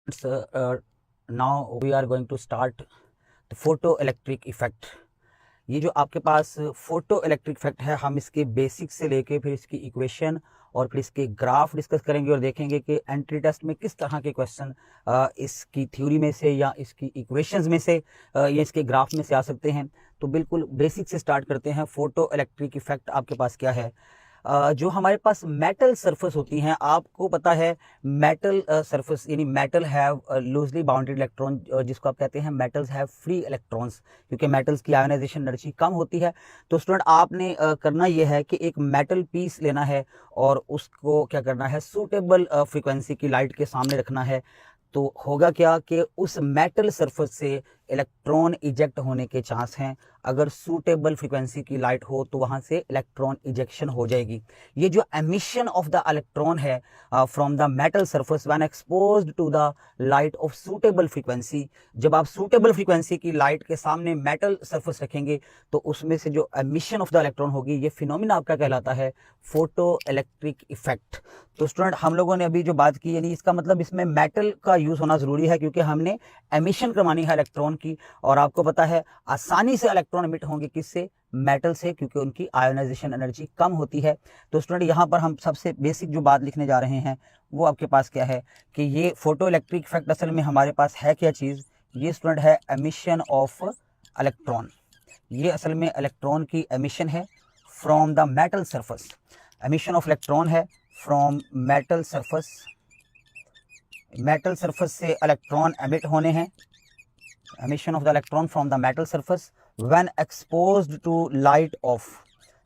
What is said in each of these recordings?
Now we are going to start the photo electric effect. ये जो आपके पास photo electric effect है, हम इसके बेसिक से लेके फिर इसकी इक्वेशन और फिर इसके ग्राफ डिस्कस करेंगे और देखेंगे कि एंट्री टेस्ट में किस तरह के क्वेश्चन इसकी थ्योरी में से या इसकी इक्वेशंस में से या इसके ग्राफ में से आ सकते हैं। तो बिल्कुल बेसिक से स्टार्ट करते हैं। फोटो इलेक्ट्रिक इफेक्ट आपके पास क्या है? जो हमारे पास मेटल सरफेस होती हैं, आपको पता है मेटल सरफेस यानी metal have loosely bounded electron, जिसको आप कहते हैं मेटल्स हैव फ्री इलेक्ट्रॉन्स, क्योंकि मेटल्स की आयोनाइजेशन एनर्जी कम होती है। तो स्टूडेंट आपने करना यह है कि एक मेटल पीस लेना है और उसको क्या करना है, सूटेबल फ्रीक्वेंसी की लाइट के सामने रखना है। तो होगा क्या कि उस मेटल सरफेस से इलेक्ट्रॉन इजेक्ट होने के चांस हैं। अगर सूटेबल फ्रीक्वेंसी की लाइट हो तो वहां से इलेक्ट्रॉन इजेक्शन हो जाएगी। ये जो एमिशन ऑफ द इलेक्ट्रॉन है from the metal surface when exposed to the light of suitable frequency, जब आप सूटेबल फ्रीक्वेंसी की लाइट के सामने मेटल सरफेस रखेंगे तो उसमें से जो एमिशन ऑफ द इलेक्ट्रॉन होगी, ये फिनोमिना आपका कहलाता है फोटो इलेक्ट्रिक इफेक्ट। तो स्टूडेंट हम लोगों ने अभी जो बात की, यानी इसका मतलब इसमें मेटल का यूज होना जरूरी है, क्योंकि हमने एमिशन करवानी है इलेक्ट्रॉन की। और आपको पता है आसानी से इलेक्ट्रॉन एमिट होंगे किससे? मेटल से, क्योंकि उनकी आयोनाइजेशन एनर्जी कम होती है। तो स्टूडेंट यहाँ पर हम सबसे बेसिक जो बात लिखने जा रहे हैं वो आपके पास क्या है कि ये फोटो इलेक्ट्रिक इफेक्ट असल में हमारे पास है क्या चीज? ये स्टूडेंट है एमिशन ऑफ इलेक्ट्रॉन। ये असल में इलेक्ट्रॉन की एमिशन है from the metal surface. Emission of electron है from metal surface. Metal surface से इलेक्ट्रॉन एमिट होने हैं। Emission of the electron from the metal surface when exposed to light of,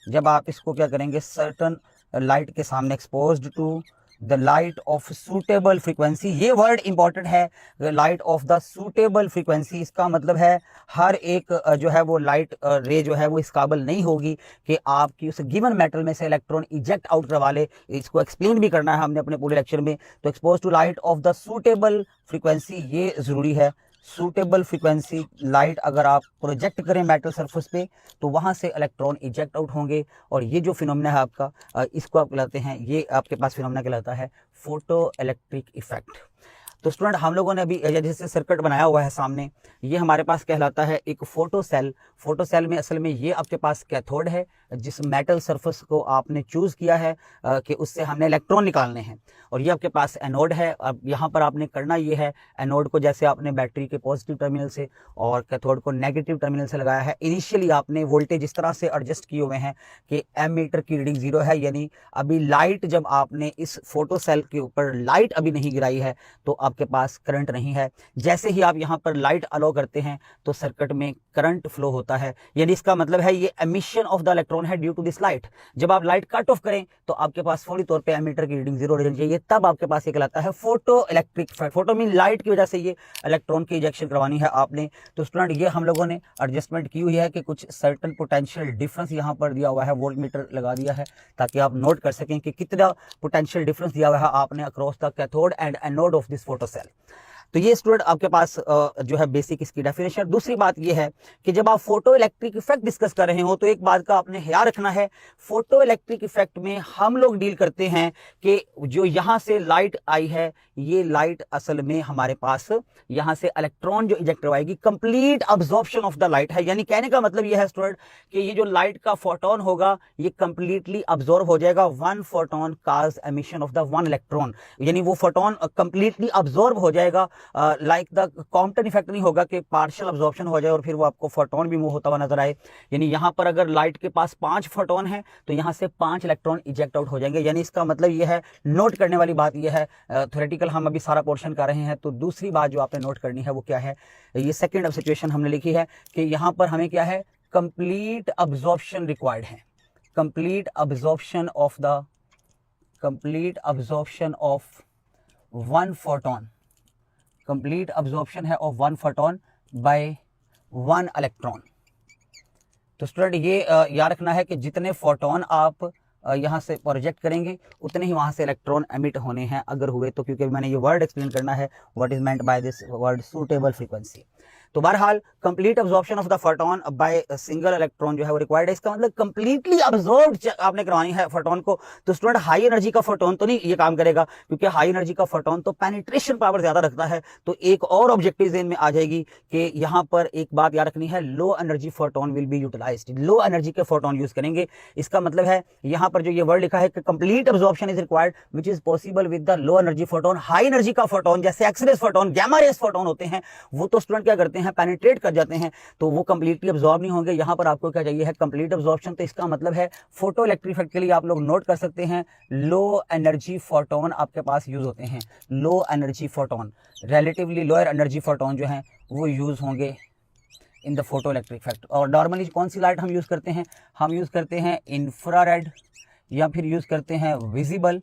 जब आप इसको क्या करेंगे, सर्टन लाइट के सामने exposed to the light of suitable frequency. ये वर्ड इंपॉर्टेंट है, light of the suitable frequency. इसका मतलब है हर एक जो है वो लाइट रे जो है वो इस काबिल नहीं होगी कि आपकी उस गिवन मेटल में से इलेक्ट्रॉन इजेक्ट आउट करवा ले। इसको एक्सप्लेन भी करना है हमने अपने पूरे लेक्चर में। तो expose to light of the suitable frequency, ये जरूरी है। सूटेबल फ्रीक्वेंसी लाइट अगर आप प्रोजेक्ट करें मेटल सरफेस पे तो वहां से इलेक्ट्रॉन इजेक्ट आउट होंगे। और ये जो फिनोमिना है आपका, इसको आप कहलाते हैं, ये आपके पास फिनोमिना कहलाता है फोटो इलेक्ट्रिक इफेक्ट। तो स्टूडेंट हम लोगों ने अभी जैसे सर्किट बनाया हुआ है सामने, ये हमारे पास कहलाता है एक फोटो सेल। फोटो सेल में असल में ये आपके पास कैथोड है, जिस मेटल सरफेस को आपने चूज किया है कि उससे हमने इलेक्ट्रॉन निकालने हैं। और ये आपके पास एनोड है। अब यहाँ पर आपने करना ये है, एनोड को जैसे आपने बैटरी के पॉजिटिव टर्मिनल से और कैथोड को नेगेटिव टर्मिनल से लगाया है। इनिशियली आपने वोल्टेज इस तरह से एडजस्ट किए हुए हैं कि एमीटर की रीडिंग 0 है, यानी अभी लाइट, जब आपने इस फोटो सेल के ऊपर लाइट अभी नहीं गिराई है तो आपके पास करंट नहीं है। जैसे ही आप यहाँ पर लाइट अलो करते हैं तो सर्किट में करंट फ्लो होता है, यानी इसका मतलब है ये एमिशन ऑफ द इलेक्ट्रॉन है ड्यू टू दिस लाइट। जब आप लाइट कट ऑफ करें तो आपके पास फौरी तौर पे एमीटर की रीडिंग 0 रहनी चाहिए, तब आपके पास ये कहलाता है photo electric effect. Photo mean light की वजह से ये इलेक्ट्रॉन की इजेक्शन करवानी है आपने। तो स्टूडेंट ये हम लोगों ने एडजस्टमेंट की हुई है कि कुछ सर्टन पोटेंशियल डिफरेंस यहाँ पर दिया हुआ है, वोल्ट मीटर लगा दिया है ताकि आप नोट कर सकें कि कितना पोटेंशियल डिफरेंस दिया हुआ है आपने across the cathode and anode of this photo cell. तो ये स्टूडेंट आपके पास जो है बेसिक इसकी डेफिनेशन। दूसरी बात ये है कि जब आप फोटो इलेक्ट्रिक इफेक्ट डिस्कस कर रहे हो तो एक बात का आपने ख्याल रखना है, फोटो इलेक्ट्रिक इफेक्ट में हम लोग डील करते हैं कि जो यहाँ से लाइट आई है, ये लाइट असल में हमारे पास यहाँ से इलेक्ट्रॉन जो इजेक्ट करवाएगी, complete absorption of the light है। यानी कहने का मतलब यह है स्टूडेंट कि ये जो लाइट का फोटोन होगा ये कंप्लीटली अब्जॉर्ब हो जाएगा। One photon cause emission of the one electron, यानी वो फोटोन कंप्लीटली अब्जॉर्ब हो जाएगा। लाइक द कॉम्पटन इफेक्ट नहीं होगा कि पार्शियल अब्जॉर्प्शन हो जाए और फिर वो आपको फोटोन भी मूव होता हुआ नजर आए। यानी यहाँ पर अगर लाइट के पास 5 फोटोन है तो यहाँ से 5 इलेक्ट्रॉन इजेक्ट आउट हो जाएंगे। यानी इसका मतलब ये है, नोट करने वाली बात ये है, थ्योरेटिकल हम अभी सारा पोर्शन कर रहे हैं। तो दूसरी बात जो आपने नोट करनी है वो क्या है, ये सेकेंड ऑफ सिचुएशन हमने लिखी है कि यहाँ पर हमें क्या है, कंप्लीट अब्जॉर्प्शन रिक्वायर्ड है। Complete absorption of one photon, complete absorption है of one photon by one electron. तो स्टूडेंट ये याद रखना है कि जितने फोटोन आप यहाँ से प्रोजेक्ट करेंगे उतने ही वहाँ से इलेक्ट्रॉन एमिट होने हैं अगर हुए तो, क्योंकि मैंने ये वर्ड एक्सप्लेन करना है, what is meant by this word suitable frequency. तो बहरहाल complete absorption of the photon by single electron जो है वो रिक्वायर्ड है। इसका मतलब कंप्लीटली अब्जॉर्ब आपने करवानी है फोटोन को। तो स्टूडेंट हाई एनर्जी का फोटोन तो नहीं ये काम करेगा, क्योंकि हाई एनर्जी का फोटोन तो पेनिट्रेशन पावर ज्यादा रखता है। तो एक और ऑब्जेक्टिव ज़हन में आ जाएगी कि यहाँ पर एक बात याद रखनी है, low energy photon will be utilised, low energy के फोटोन यूज करेंगे। इसका मतलब है यहाँ पर जो ये वर्ड लिखा है कि complete absorption is required which is possible with the low energy photon. High energy का फोटोन जैसे X-rays photon, gamma rays photon होते हैं, वो तो स्टूडेंट क्या करते हैं, पेनिट्रेट कर जाते हैं, तो वो कंप्लीटली अब्जॉर्ब नहीं होंगे। यहाँ पर आपको क्या चाहिए है, कंप्लीट अब्जॉर्प्शन। तो इसका मतलब है फोटो इलेक्ट्रिक इफेक्ट के लिए आप लोग नोट कर सकते हैं लो एनर्जी फोटोन आपके पास यूज होते हैं। लो energy photon, relatively lower energy photon जो हैं वो यूज होंगे in the photo electric effect. और नॉर्मली कौन सी लाइट हम यूज करते हैं, हम यूज करते हैं इंफ्रारेड, या फिर यूज करते हैं विजिबल,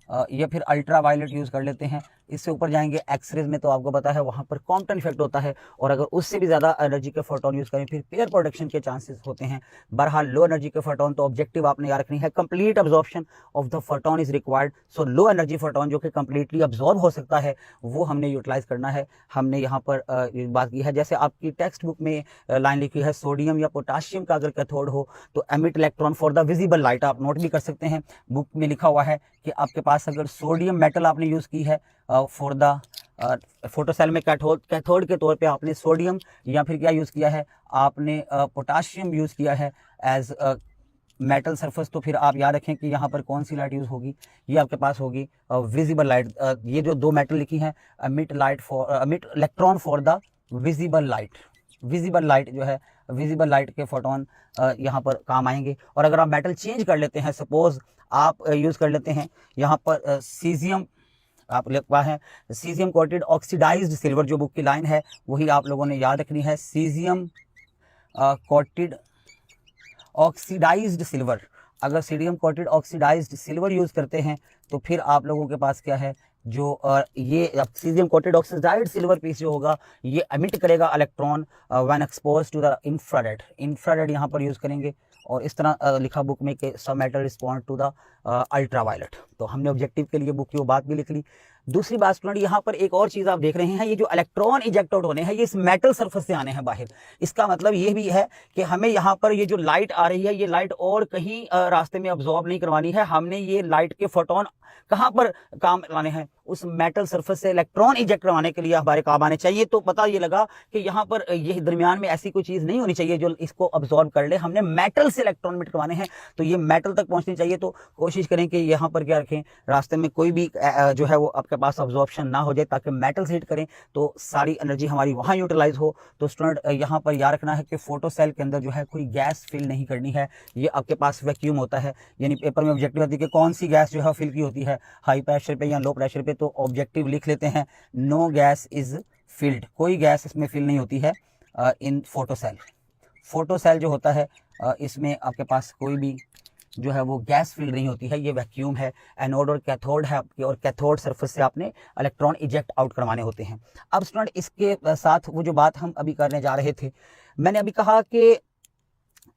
या फिर अल्ट्रा वायलेट यूज कर लेते हैं। इससे ऊपर जाएंगे एक्सरेज में तो आपको पता है वहां पर कॉम्पटन इफेक्ट होता है, और अगर उससे भी ज्यादा एनर्जी के फोटोन यूज करें फिर पेयर प्रोडक्शन के चांसेस होते हैं। बहरहाल लो एनर्जी के फोटोन तो ऑब्जेक्टिव आपने याद रखनी है, complete absorption of the photon is required. So low energy photon जो कि कंप्लीटली अब्जॉर्ब हो सकता है वो हमने यूटिलाइज करना है। हमने यहाँ पर बात की है, जैसे आपकी टेक्स्ट बुक में लाइन लिखी है सोडियम या पोटाशियम का अगर कैथोड हो तो emit electron for the visible light, आप नोट भी कर सकते हैं। बुक में लिखा हुआ है कि आपके पास अगर सोडियम मेटल आपने यूज की है फॉर द फोटो सेल में कैथोड के तौर पे आपने सोडियम, या फिर क्या यूज किया है आपने पोटाशियम यूज किया है एज मेटल सरफेस, तो फिर आप याद रखें कि यहाँ पर कौन सी लाइट यूज होगी, ये आपके पास होगी विजिबल लाइट। ये जो दो मेटल लिखी हैं, emit electron for the visible light. Visible light जो है, विजिबल लाइट के फोटोन यहाँ पर काम आएंगे। और अगर आप मेटल चेंज कर लेते हैं, सपोज आप यूज कर लेते हैं यहाँ पर सीजियम, आप लिखवा है सीजियम कोटेड ऑक्सीडाइज्ड सिल्वर, जो बुक की लाइन है वही आप लोगों ने याद रखनी है, सीजियम कोटेड ऑक्सीडाइज्ड सिल्वर। अगर cesium coated oxidised silver use करते हैं तो फिर आप लोगों के पास क्या है, जो ये cesium coated oxidised silver piece जो होगा ये एमिट करेगा electron when exposed to the infrared. Infrared यहाँ पर यूज करेंगे, और इस तरह लिखा बुक में कि some metal respond to the ultra violet. तो हमने ऑब्जेक्टिव के लिए बुक की वो बात भी लिख ली। दूसरी बात स्टूडेंट, यहाँ पर एक और चीज आप देख रहे हैं, ये जो इलेक्ट्रॉन इजेक्ट आउट होने हैं ये इस मेटल सरफेस से आने हैं बाहर। इसका मतलब ये भी है कि हमें यहाँ पर ये जो लाइट आ रही है ये लाइट और कहीं रास्ते में अब्जॉर्ब नहीं करवानी है, हमने ये लाइट के फोटोन कहाँ पर काम लाने हैं, उस मेटल सरफेस से इलेक्ट्रॉन इजेक्ट करवाने के लिए हमारे काम आने चाहिए। तो पता ये लगा कि यहाँ पर ये दरमियान में ऐसी कोई चीज नहीं होनी चाहिए जो इसको अब्जॉर्ब कर ले, हमने मेटल से इलेक्ट्रॉन इमिट करवाने हैं, तो ये मेटल तक पहुंचनी चाहिए। तो कोशिश करें कि यहाँ पर क्या रखें, रास्ते में कोई भी जो है वो आपके पास अब्जॉर्प्शन ना हो जाए, ताकि मेटल से हिट करें तो सारी एनर्जी हमारी वहाँ यूटिलाइज हो। तो स्टूडेंट यहाँ पर याद रखना है कि फोटो सेल के अंदर जो है कोई गैस फिल नहीं करनी है, ये आपके पास वैक्यूम होता है। यानी पेपर में ऑब्जेक्टिव होती है कि कौन सी गैस जो है फिल की होती है, हाई प्रेशर पे या लो प्रेशर पे, तो ऑब्जेक्टिव लिख लेते हैं नो गैस इज फिल्ड, कोई गैस इसमें फिल नहीं होती है इन फोटो सेल। फोटो सेल जो होता है इसमें आपके पास कोई भी जो है वो गैस फिल नहीं होती है, ये वैक्यूम है। एनोड और कैथोड है आपके, और कैथोड सरफेस से आपने इलेक्ट्रॉन इजेक्ट आउट करवाने होते हैं। अब स्टूडेंट इसके साथ वो जो बात हम अभी करने जा रहे थे, मैंने अभी कहा कि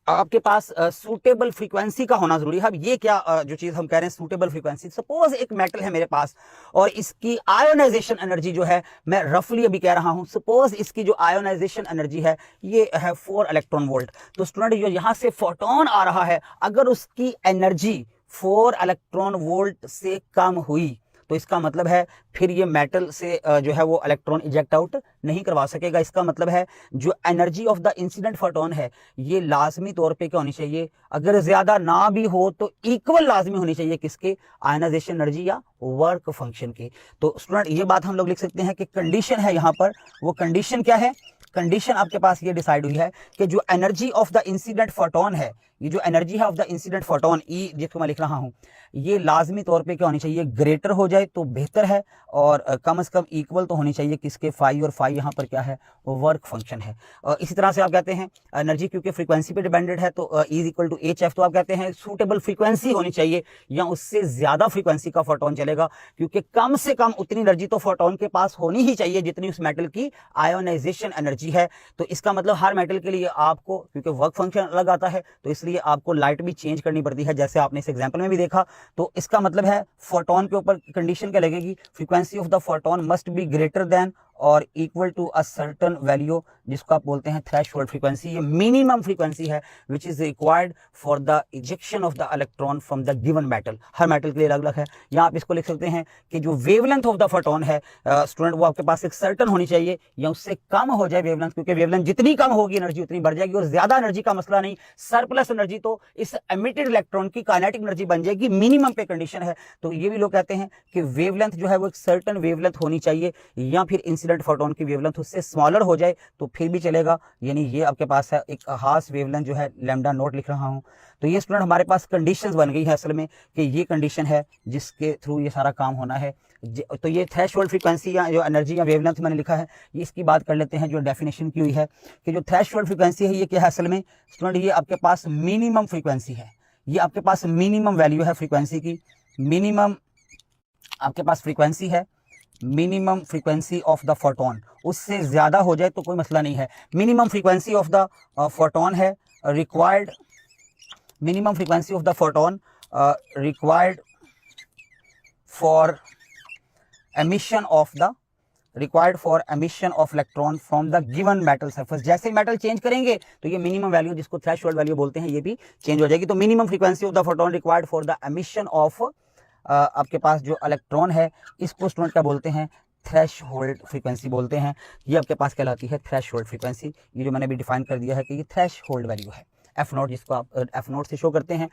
आपके पास सूटेबल फ्रीक्वेंसी का होना जरूरी है। अब ये क्या जो चीज हम कह रहे हैं सूटेबल फ्रीक्वेंसी, सपोज एक मेटल है मेरे पास और इसकी आयोनाइजेशन एनर्जी जो है, मैं रफली अभी कह रहा हूं, सपोज इसकी जो आयोनाइजेशन एनर्जी है ये है 4 इलेक्ट्रॉन वोल्ट। तो स्टूडेंट जो यहां से फोटोन आ रहा है, अगर उसकी एनर्जी 4 इलेक्ट्रॉन वोल्ट से कम हुई तो इसका मतलब है फिर ये मेटल से जो है वो इलेक्ट्रॉन इजेक्ट आउट नहीं करवा सकेगा। इसका मतलब है जो energy of the incident photon है ये लाजमी तौर पे क्या होनी चाहिए, अगर ज्यादा ना भी हो तो इक्वल लाजमी होनी चाहिए किसके, आयनाइजेशन एनर्जी या वर्क फंक्शन की। तो स्टूडेंट ये बात हम लोग लिख सकते हैं कि कंडीशन है यहाँ पर, वो कंडीशन क्या है, कंडीशन आपके पास ये डिसाइड हुई है कि जो energy of the incident photon है, ये जो एनर्जी है ऑफ द इंसिडेंट फोटोन ई जिसको मैं लिख रहा हूं, ये लाजमी तौर पे क्या होनी चाहिए, ग्रेटर हो जाए तो बेहतर है, और कम से कम इक्वल तो होनी चाहिए किसके, फाई, और फाई यहाँ पर क्या है, वो वर्क फंक्शन है। इसी तरह से आप कहते हैं एनर्जी क्योंकि फ्रीक्वेंसी पे डिपेंडेंट है तो E equal to H F, तो आप कहते हैं सूटेबल फ्रीक्वेंसी होनी चाहिए या उससे ज्यादा फ्रीक्वेंसी का फोटोन चलेगा, क्योंकि कम से कम उतनी एनर्जी तो फोटोन के पास होनी ही चाहिए जितनी उस मेटल की आयोनाइजेशन एनर्जी है। तो इसका मतलब हर मेटल के लिए आपको, क्योंकि वर्क फंक्शन अलग आता है तो इसलिए आपको लाइट भी चेंज करनी पड़ती है, जैसे आपने इस एग्जांपल में भी देखा। तो इसका मतलब है फोटोन के ऊपर कंडीशन क्या लगेगी, frequency of the photon must be greater than और equal to a certain value, जिसको आप बोलते हैं थ्रेशोल्ड फ्रीक्वेंसी। ये मिनिमम फ्रीक्वेंसी है which is required for the ejection of the electron from the given metal. हर मेटल के लिए अलग अलग है। यहाँ आप इसको लिख सकते हैं कि जो वेवलेंथ ऑफ द फोटोन है स्टूडेंट, वो आपके पास एक सर्टन होनी चाहिए या उससे कम हो जाए वेवलेंथ, क्योंकि वेवलेंथ जितनी कम होगी एनर्जी उतनी बढ़ जाएगी, और ज्यादा एनर्जी का मसला नहीं, सरप्लस एनर्जी तो इस एमिटेड इलेक्ट्रॉन की काइनेटिक एनर्जी बन जाएगी, मिनिमम पे कंडीशन है। तो ये भी लोग कहते हैं कि वेवलेंथ जो है वो एक सर्टन वेवलेंथ होनी चाहिए, या फिर इंसिडेंट फोटोन की वेवलेंथ उससे स्मॉलर हो जाए तो फिर भी चलेगा। यानी ये आपके पास है एक खास वेवलेंथ जो है लैम्डा नॉट लिख रहा हूं। तो ये स्टूडेंट हमारे पास कंडीशंस बन गई है असल में, कि ये कंडीशन है जिसके थ्रू ये सारा काम होना है। तो ये थ्रेशोल्ड फ्रीक्वेंसी या जो एनर्जी या वेवलेंथ मैंने लिखा है, ये इसकी बात कर लेते हैं जो डेफिनेशन की हुई है कि जो थ्रेशोल्ड फ्रीक्वेंसी है ये क्या है असल में स्टूडेंट, ये आपके पास मिनिमम फ्रीक्वेंसी है, ये आपके पास मिनिमम वैल्यू है फ्रीक्वेंसी की, मिनिमम आपके पास फ्रीक्वेंसी है, minimum frequency of the photon. उससे ज्यादा हो जाए तो कोई मसला नहीं है। Minimum frequency of the photon है required, minimum frequency of the photon required for emission of the required for emission of electron from the given metal surface। जैसे मेटल चेंज करेंगे तो ये मिनिमम वैल्यू जिसको थ्रेशोल्ड वैल्यू बोलते हैं ये भी चेंज हो जाएगी। तो minimum frequency of the photon required for the emission of आपके पास जो इलेक्ट्रॉन है, इसको स्टूडेंट क्या बोलते हैं, थ्रेशोल्ड फ्रीक्वेंसी बोलते हैं। ये आपके पास कहलाती है थ्रेशोल्ड फ्रीक्वेंसी। ये जो मैंने भी डिफाइन कर दिया है कि ये थ्रेशोल्ड वैल्यू है, F0 जिसको आप F0 से शो करते हैं।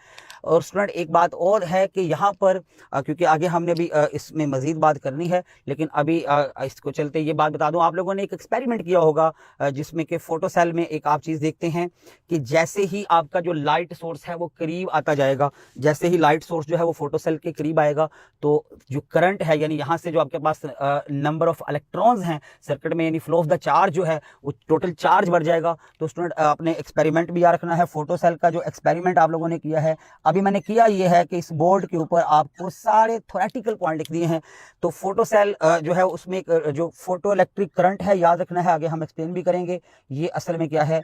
और स्टूडेंट एक बात और है कि यहाँ पर क्योंकि आगे हमने भी इसमें मजीद बात करनी है, लेकिन अभी इसको चलते ये बात बता दूं, आप लोगों ने एक एक्सपेरिमेंट किया होगा जिसमें कि फोटो सेल में एक आप चीज़ देखते हैं कि जैसे ही आपका जो लाइट सोर्स है वो करीब आता जाएगा, जैसे ही लाइट सोर्स जो है वो फोटो सेल के करीब आएगा तो जो करंट है, यानी यहाँ से जो आपके पास नंबर ऑफ इलेक्ट्रॉन्स हैं सर्किट में, यानी फ्लो ऑफ द चार्ज जो है वो टोटल चार्ज बढ़ जाएगा। तो स्टूडेंट आपने एक्सपेरिमेंट भी याद रखना है, फोटो सेल का जो एक्सपेरिमेंट आप लोगों ने किया है, अभी मैंने किया ये है कि इस बोर्ड के ऊपर आपको सारे थ्योरेटिकल पॉइंट लिख दिए हैं। तो फोटो सेल जो है उसमें जो फोटो इलेक्ट्रिक करंट है याद रखना है, आगे हम एक्सप्लेन भी करेंगे। ये असल में क्या है,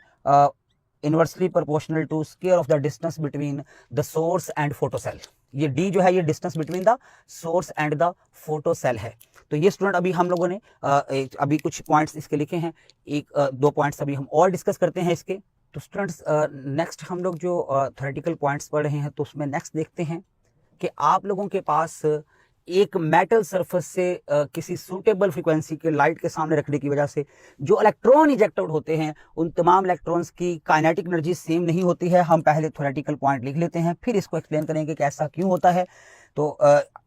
inversely proportional to square of the distance between the source and photo cell. ये डी जो है ये distance between the source and the photo cell है। तो ये स्टूडेंट अभी हम लोगों ने अभी कुछ पॉइंट्स इसके लिखे हैं, एक दो पॉइंट्स अभी हम और डिस्कस करते हैं इसके। तो स्टूडेंट्स नेक्स्ट हम लोग जो थ्योरेटिकल पॉइंट्स पढ़ रहे हैं तो उसमें नेक्स्ट देखते हैं कि आप लोगों के पास एक मेटल सरफेस से किसी सूटेबल फ्रीक्वेंसी के लाइट के सामने रखने की वजह से जो इलेक्ट्रॉन इजेक्ट आउट होते हैं उन तमाम इलेक्ट्रॉन्स की काइनेटिक एनर्जी सेम नहीं होती है। हम पहले थ्योरेटिकल पॉइंट लिख लेते हैं, फिर इसको एक्सप्लेन करेंगे कि ऐसा क्यों होता है। तो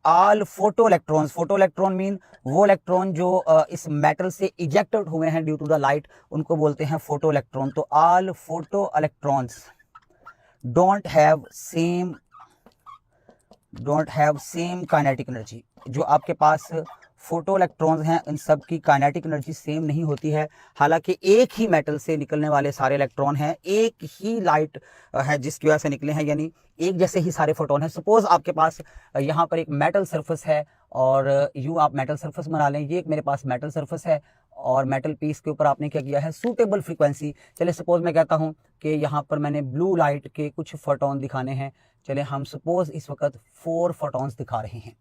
ऑल फोटो इलेक्ट्रॉन मीन वो इलेक्ट्रॉन जो इस मेटल से इजेक्ट आउट हुए हैं ड्यू टू द लाइट, उनको बोलते हैं फोटो इलेक्ट्रॉन। तो all photo electrons don't have same kinetic energy. जो आपके पास फोटो इलेक्ट्रॉन्स हैं इन सब की काइनेटिक एनर्जी सेम नहीं होती है, हालांकि एक ही मेटल से निकलने वाले सारे इलेक्ट्रॉन हैं, एक ही लाइट है जिसकी वजह से निकले हैं, यानी एक जैसे ही सारे फोटोन हैं। सपोज आपके पास यहाँ पर एक मेटल सरफेस है और यूँ आप मेटल सरफेस बना लें, ये एक मेरे पास मेटल सरफेस है और मेटल पीस के ऊपर आपने क्या किया है, सूटेबल फ्रीक्वेंसी। चले सपोज मैं कहता हूँ कि यहाँ पर मैंने ब्लू लाइट के कुछ फोटोन दिखाने हैं, चले हम सपोज इस वक्त 4 फोटोन्स दिखा रहे हैं।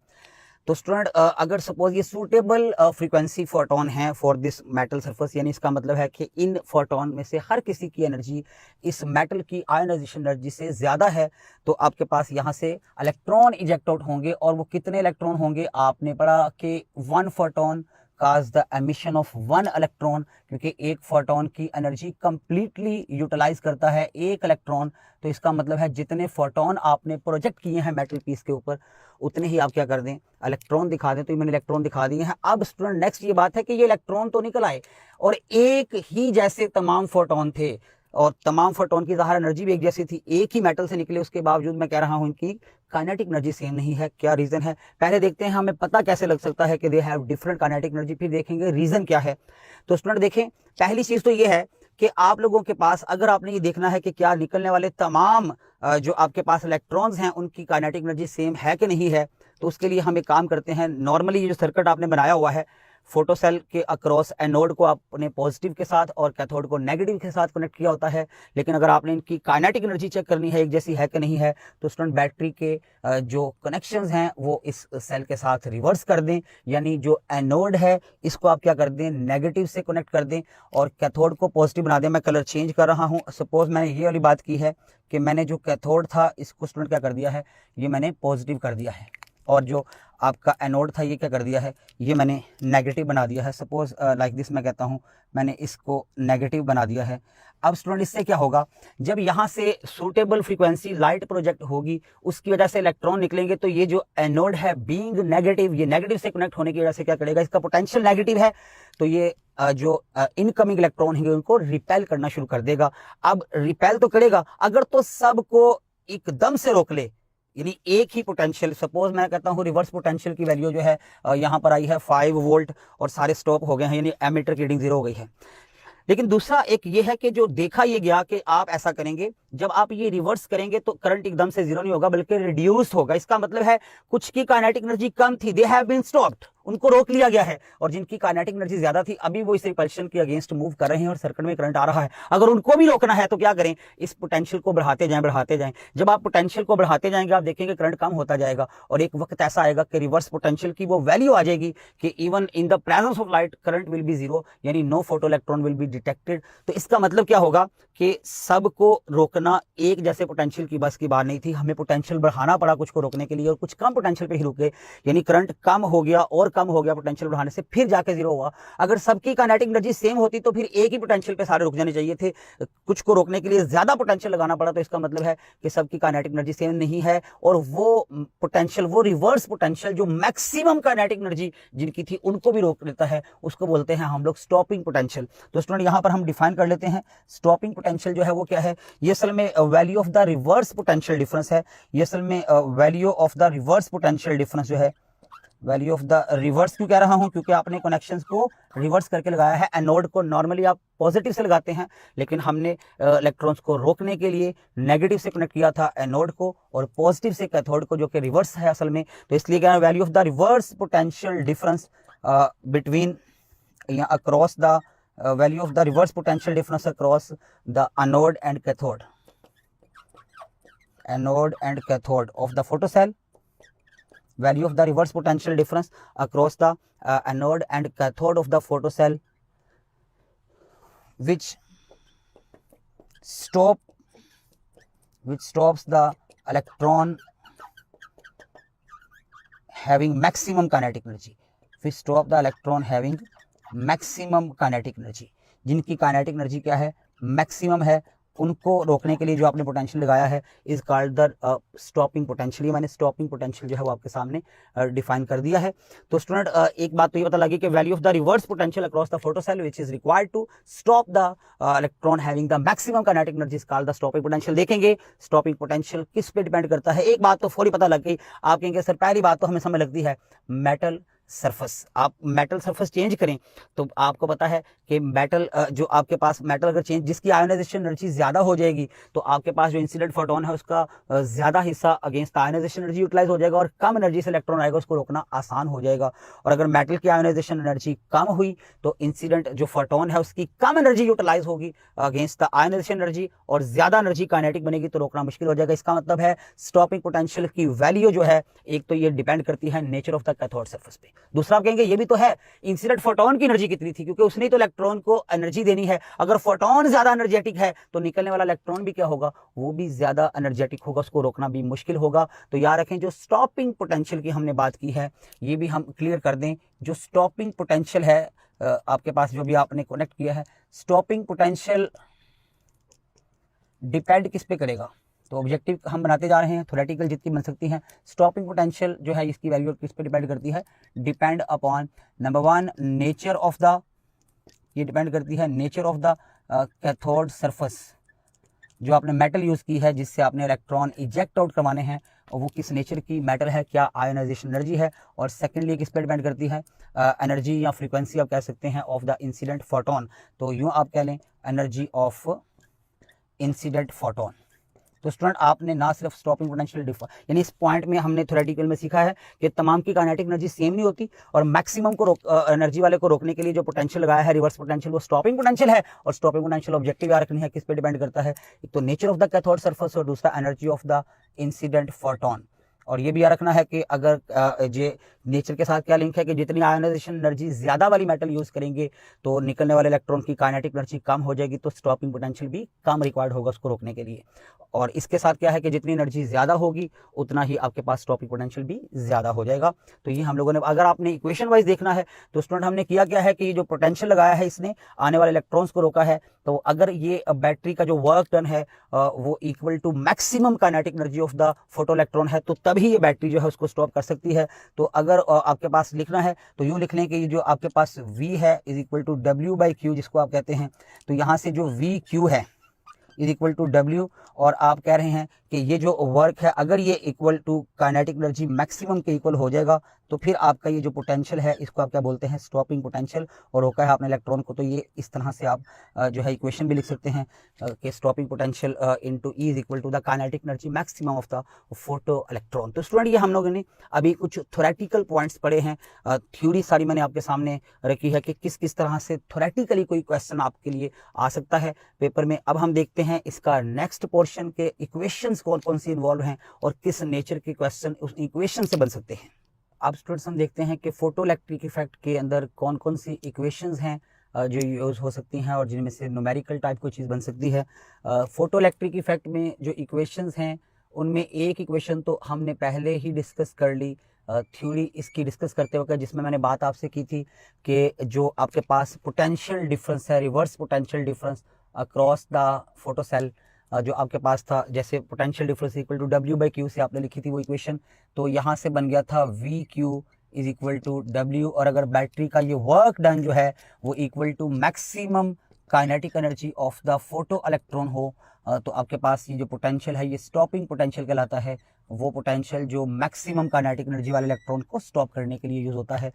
तो स्टूडेंट अगर सपोज ये सूटेबल फ्रीक्वेंसी फोटोन है फॉर दिस मेटल सरफेस, यानी इसका मतलब है कि इन फोटोन में से हर किसी की एनर्जी इस मेटल की आयोनाइजेशन एनर्जी से ज़्यादा है, तो आपके पास यहाँ से इलेक्ट्रॉन इजेक्ट आउट होंगे। और वो कितने इलेक्ट्रॉन होंगे, आपने पढ़ा कि 1 photon cause the emission of 1 electron, क्योंकि एक फोटोन की एनर्जी कंप्लीटली यूटिलाइज करता है एक इलेक्ट्रॉन। तो इसका मतलब है जितने फोटोन आपने प्रोजेक्ट किए हैं मेटल पीस के ऊपर उतने ही आप क्या कर दें, इलेक्ट्रॉन दिखा दें। तो ये मैंने इलेक्ट्रॉन दिखा दिए हैं। अब स्टूडेंट नेक्स्ट ये बात है कि ये इलेक्ट्रॉन तो निकल आए और एक ही जैसे तमाम फोटोन थे और तमाम फोटोन की ज़ाहिर एनर्जी भी एक जैसी थी, एक ही मेटल से निकले, उसके बावजूद मैं कह रहा हूं इनकी काइनेटिक एनर्जी सेम नहीं है। क्या रीज़न है, पहले देखते हैं, हमें पता कैसे लग सकता है कि they have different kinetic energy, फिर देखेंगे रीज़न क्या है। तो स्टूडेंट देखें, पहली चीज़ तो ये है कि आप लोगों के पास अगर आपने ये देखना है कि क्या निकलने वाले तमाम जो आपके पास इलेक्ट्रॉन्स हैं उनकी काइनेटिक एनर्जी सेम है कि नहीं है, तो उसके लिए हम एक काम करते हैं। नॉर्मली ये जो सर्किट आपने बनाया हुआ है, फोटो सेल के अक्रॉस एनोड को आपने पॉजिटिव के साथ और कैथोड को नेगेटिव के साथ कनेक्ट किया होता है। लेकिन अगर आपने इनकी काइनेटिक एनर्जी चेक करनी है एक जैसी है कि नहीं है, तो स्टूडेंट बैटरी के जो कनेक्शंस हैं वो इस सेल के साथ रिवर्स कर दें, यानी जो एनोड है इसको आप क्या कर दें, नेगेटिव से कनेक्ट कर दें और कैथोड को पॉजिटिव बना दें। मैं कलर चेंज कर रहा हूँ। सपोज मैंने ये वाली बात की है कि मैंने जो कैथोड था इसको स्टूडेंट क्या कर दिया है, ये मैंने पॉजिटिव कर दिया है, और जो आपका एनोड था ये क्या कर दिया है, ये मैंने नेगेटिव बना दिया है। सपोज लाइक दिस मैं कहता हूँ मैंने इसको नेगेटिव बना दिया है। अब स्टूडेंट इससे क्या होगा, जब यहाँ से सूटेबल फ्रीक्वेंसी लाइट प्रोजेक्ट होगी उसकी वजह से इलेक्ट्रॉन निकलेंगे, तो ये जो एनोड है बीइंग नेगेटिव, ये नेगेटिव से कनेक्ट होने की वजह से क्या करेगा, इसका पोटेंशियल नेगेटिव है, तो ये जो इनकमिंग इलेक्ट्रॉन है उनको रिपेल करना शुरू कर देगा। अब रिपेल तो करेगा, अगर तो सबको एकदम से रोक ले, यानी एक ही पोटेंशियल, सपोज मैं कहता हूँ रिवर्स पोटेंशियल की वैल्यू जो है यहाँ पर आई है 5 वोल्ट और सारे स्टॉप हो गए हैं, यानी एमीटर की रीडिंग 0 हो गई है। लेकिन दूसरा एक ये है कि जो देखा ये गया कि आप ऐसा करेंगे, जब आप ये रिवर्स करेंगे तो करंट एकदम से 0 नहीं होगा बल्कि रिड्यूस होगा। इसका मतलब है कुछ की काइनेटिक एनर्जी कम थी, दे हैव बीन स्टॉप्ड, उनको रोक लिया गया है, और जिनकी काइनेटिक एनर्जी ज्यादा थी अभी वो इस रिपल्शन के अगेंस्ट मूव कर रहे हैं और सर्किट में करंट आ रहा है। अगर उनको भी रोकना है तो क्या करें, इस पोटेंशियल को बढ़ाते जाएं बढ़ाते जाएं। जब आप पोटेंशियल को बढ़ाते जाएंगे आप देखेंगे करंट कम होता जाएगा, और एक वक्त ऐसा आएगा कि रिवर्स पोटेंशियल की वो वैल्यू आ जाएगी कि even in the presence of light current will be 0, यानी no photo electron will be detected. तो इसका मतलब क्या होगा कि सबको रोकना एक जैसे पोटेंशियल की बस की बात नहीं थी, हमें पोटेंशियल बढ़ाना पड़ा कुछ को रोकने के लिए, और कुछ कम पोटेंशियल पे ही रुके, यानी करंट कम हो गया और कम हो गया पोटेंशियल बढ़ाने से, फिर जाके 0 हुआ। अगर सबकी काइनेटिक एनर्जी सेम होती तो फिर एक ही पोटेंशियल पे सारे रुक जाने चाहिए थे, कुछ को रोकने के लिए ज्यादा पोटेंशियल लगाना पड़ा। तो इसका मतलब है कि सबकी काइनेटिक एनर्जी सेम नहीं है, और वो पोटेंशियल, वो रिवर्स पोटेंशियल जो मैक्सिमम काइनेटिक एनर्जी जिनकी थी उनको भी रोक देता है, उसको बोलते हैं हम लोग स्टॉपिंग पोटेंशियल। तो स्टूडेंट यहाँ पर हम डिफाइन कर लेते हैं स्टॉपिंग पोटेंशियल जो है वो क्या है। ये असल में value of the reverse potential difference है। ये असल में value of the reverse potential difference जो है, वैल्यू ऑफ द रिवर्स क्यों कह रहा हूं, क्योंकि आपने कनेक्शंस को रिवर्स करके लगाया है। एनोड को नॉर्मली आप पॉजिटिव से लगाते हैं, लेकिन हमने इलेक्ट्रॉन्स को रोकने के लिए नेगेटिव से कनेक्ट किया था एनोड को, और पॉजिटिव से कैथोड को, जो कि रिवर्स है असल में। तो इसलिए क्या है, value of the reverse potential difference between या across the value of the reverse potential difference across the anode and cathode of the photocell, value of the reverse potential difference across the anode and cathode of the photocell, which stops the electron having maximum kinetic energy, which stop the electron having maximum kinetic energy. जिनकी kinetic energy क्या है, maximum है, उनको रोकने के लिए जो आपने पोटेंशियल लगाया है is called the stopping potential. मैंने स्टॉपिंग पोटेंशियल जो है वो आपके सामने डिफाइन कर दिया है। तो स्टूडेंट एक बात तो ये पता लगी कि value of the reverse potential across the photocell which is required to stop the electron having the maximum kinetic energy is called the stopping potential. देखेंगे स्टॉपिंग पोटेंशियल किस पे डिपेंड करता है। एक बात तो फौरी पता लग गई, आप कहेंगे सर पहली बात तो हमें समझ लगती है मेटल सरफेस। आप मेटल सरफेस चेंज करें तो आपको पता है कि मेटल जो आपके पास मेटल अगर चेंज, जिसकी आयोनाइजेशन एनर्जी ज्यादा हो जाएगी तो आपके पास जो इंसिडेंट फोटोन है उसका ज्यादा हिस्सा अगेंस्ट आयोनाइजेशन एनर्जी यूटिलाइज हो जाएगा, और कम एनर्जी से इलेक्ट्रॉन आएगा उसको रोकना आसान हो जाएगा। और अगर मेटल की आयोनाइजेशन एनर्जी कम हुई तो इंसिडेंट जो फोटोन है उसकी कम एनर्जी यूटिलाइज होगी अगेंस्ट द आयोनाइजेशन एनर्जी, और ज्यादा एनर्जी काइनेटिक बनेगी तो रोकना मुश्किल हो जाएगा। इसका मतलब है स्टॉपिंग पोटेंशियल की वैल्यू जो है, एक तो ये डिपेंड करती है nature of the cathode surface पे, दूसरा आप कहेंगे ये भी तो है इंसिडेंट फोटोन की एनर्जी कितनी थी, क्योंकि उसने तो इलेक्ट्रॉन को एनर्जी देनी है। अगर फोटोन ज्यादा एनर्जेटिक है तो निकलने वाला इलेक्ट्रॉन भी क्या होगा, वो भी ज्यादा एनर्जेटिक होगा, उसको रोकना भी मुश्किल होगा। तो याद रखें जो स्टॉपिंग पोटेंशियल की हमने बात की है ये भी हम क्लियर कर दें। जो स्टॉपिंग पोटेंशियल है आपके पास जो भी आपने कनेक्ट किया है, स्टॉपिंग पोटेंशियल डिपेंड किस पे करेगा, तो ऑब्जेक्टिव हम बनाते जा रहे हैं, थ्योरेटिकल जितनी बन सकती हैं। स्टॉपिंग पोटेंशियल जो है इसकी वैल्यू किस पे डिपेंड करती है, depend upon number 1 nature of the, ये डिपेंड करती है nature of the cathode surface. जो आपने मेटल यूज की है जिससे आपने इलेक्ट्रॉन इजेक्ट आउट करवाने हैं, और वो किस नेचर की मेटल है, क्या आयोनाइजेशन एनर्जी है, और सेकेंडली किस पे डिपेंड करती है, एनर्जी या फ्रीक्वेंसी आप कह सकते हैं ऑफ द इंसिडेंट फोटोन। तो यूँ आप कह लें एनर्जी ऑफ इंसिडेंट फोटोन। तो स्टूडेंट आपने ना सिर्फ स्टॉपिंग पोटेंशियल यानी इस पॉइंट में हमने थ्योरेटिकल में सीखा है कि तमाम की काइनेटिक एनर्जी सेम नहीं होती, और मैक्सिमम को एनर्जी वाले को रोकने के लिए जो पोटेंशियल लगाया है रिवर्स पोटेंशियल, वो स्टॉपिंग पोटेंशियल है। और स्टॉपिंग पोटेंशियल ऑब्जेक्टिव याद रखनी है किस पे डिपेंड करता है, एक तो nature of the cathode surface और दूसरा energy of the incident photon. और ये भी याद रखना है कि अगर ये नेचर के साथ क्या लिंक है कि जितनी आयोनाइजेशन एनर्जी ज्यादा वाली मेटल यूज करेंगे तो निकलने वाले इलेक्ट्रॉन की काइनेटिक एनर्जी कम हो जाएगी, तो स्टॉपिंग पोटेंशियल भी कम रिक्वायर्ड होगा उसको रोकने के लिए। और इसके साथ क्या है कि जितनी एनर्जी ज्यादा होगी उतना ही आपके पास स्टॉपिंग पोटेंशियल भी ज्यादा हो जाएगा। तो ये हम लोगों ने, अगर आपने इक्वेशन वाइज देखना है तो स्टूडेंट हमने किया क्या है कि जो पोटेंशियल लगाया है इसने आने वाले इलेक्ट्रॉन्स को रोका है। तो अगर ये बैटरी का जो वर्क डन है वो equal to maximum kinetic energy of the photo electron है, तो तभी ये बैटरी जो है उसको स्टॉप कर सकती है। तो अगर आपके पास लिखना है तो यूं लिख लें कि जो आपके पास V है इज इक्वल टू W/Q जिसको आप कहते हैं। तो यहाँ से जो VQ है इज इक्वल टू W, और आप कह रहे हैं कि ये जो वर्क है अगर ये equal to kinetic energy maximum के इक्वल हो जाएगा तो फिर आपका ये जो पोटेंशियल है इसको आप क्या बोलते हैं, स्टॉपिंग पोटेंशियल, और रोका है आपने इलेक्ट्रॉन को। तो ये इस तरह से आप जो है इक्वेशन भी लिख सकते हैं कि stopping potential into E is equal to the kinetic energy maximum of the photo electron. तो स्टूडेंट ये हम लोगों ने अभी कुछ थ्योरेटिकल पॉइंट्स पढ़े हैं, थ्योरी सारी मैंने आपके सामने रखी है कि किस किस तरह से थ्योरेटिकली कोई क्वेश्चन आपके लिए आ सकता है पेपर में। अब हम देखते हैं इसका नेक्स्ट पोर्शन के इक्वेशंस कौन कौन सी इन्वॉल्व हैं और किस नेचर के क्वेश्चन उस इक्वेशन से बन सकते हैं। अब स्टूडेंट्स हम देखते हैं कि फोटो इलेक्ट्रिक इफेक्ट के अंदर कौन कौन सी इक्वेशंस हैं जो यूज हो सकती हैं और जिनमें से न्यूमेरिकल टाइप कोई चीज़ बन सकती है। फोटो इलेक्ट्रिक इफेक्ट में जो इक्वेशंस हैं उनमें एक इक्वेशन तो हमने पहले ही डिस्कस कर ली थ्योरी इसकी डिस्कस करते वक्त, जिसमें मैंने बात आपसे की थी कि जो आपके पास पोटेंशियल डिफरेंस है, reverse potential difference across the photo cell जो आपके पास था, जैसे potential difference equal to W/Q से आपने लिखी थी वो इक्वेशन, तो यहाँ से बन गया था VQ is equal to W, और अगर बैटरी का ये वर्क डन जो है वो equal to maximum kinetic energy of the photo electron हो तो आपके पास ये जो पोटेंशियल है ये स्टॉपिंग पोटेंशियल कहलाता है। वो पोटेंशियल जो मैक्सिमम काइनेटिक एनर्जी वाले इलेक्ट्रॉन को स्टॉप करने के लिए यूज होता है।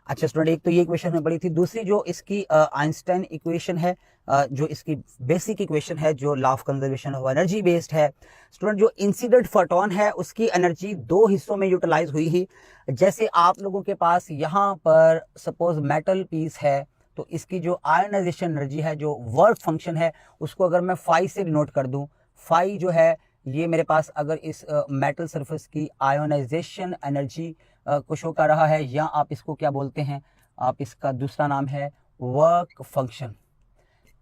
अच्छा स्टूडेंट, एक तो ये इक्वेशन में पड़ी थी। दूसरी जो इसकी आइंस्टाइन इक्वेशन है, जो इसकी बेसिक इक्वेशन है जो law of conservation of energy based है। स्टूडेंट जो इंसिडेंट फोटोन है उसकी एनर्जी दो हिस्सों में यूटिलाइज हुई ही। जैसे आप लोगों के पास यहाँ पर सपोज मेटल पीस है तो इसकी जो आयोनाइजेशन एनर्जी है, जो वर्क फंक्शन है, उसको अगर मैं फाई से डिनोट कर दूं, फाई जो है ये मेरे पास अगर इस मेटल सरफेस की आयोनाइजेशन एनर्जी को शो कर रहा है, या आप इसको क्या बोलते हैं, आप इसका दूसरा नाम है वर्क फंक्शन।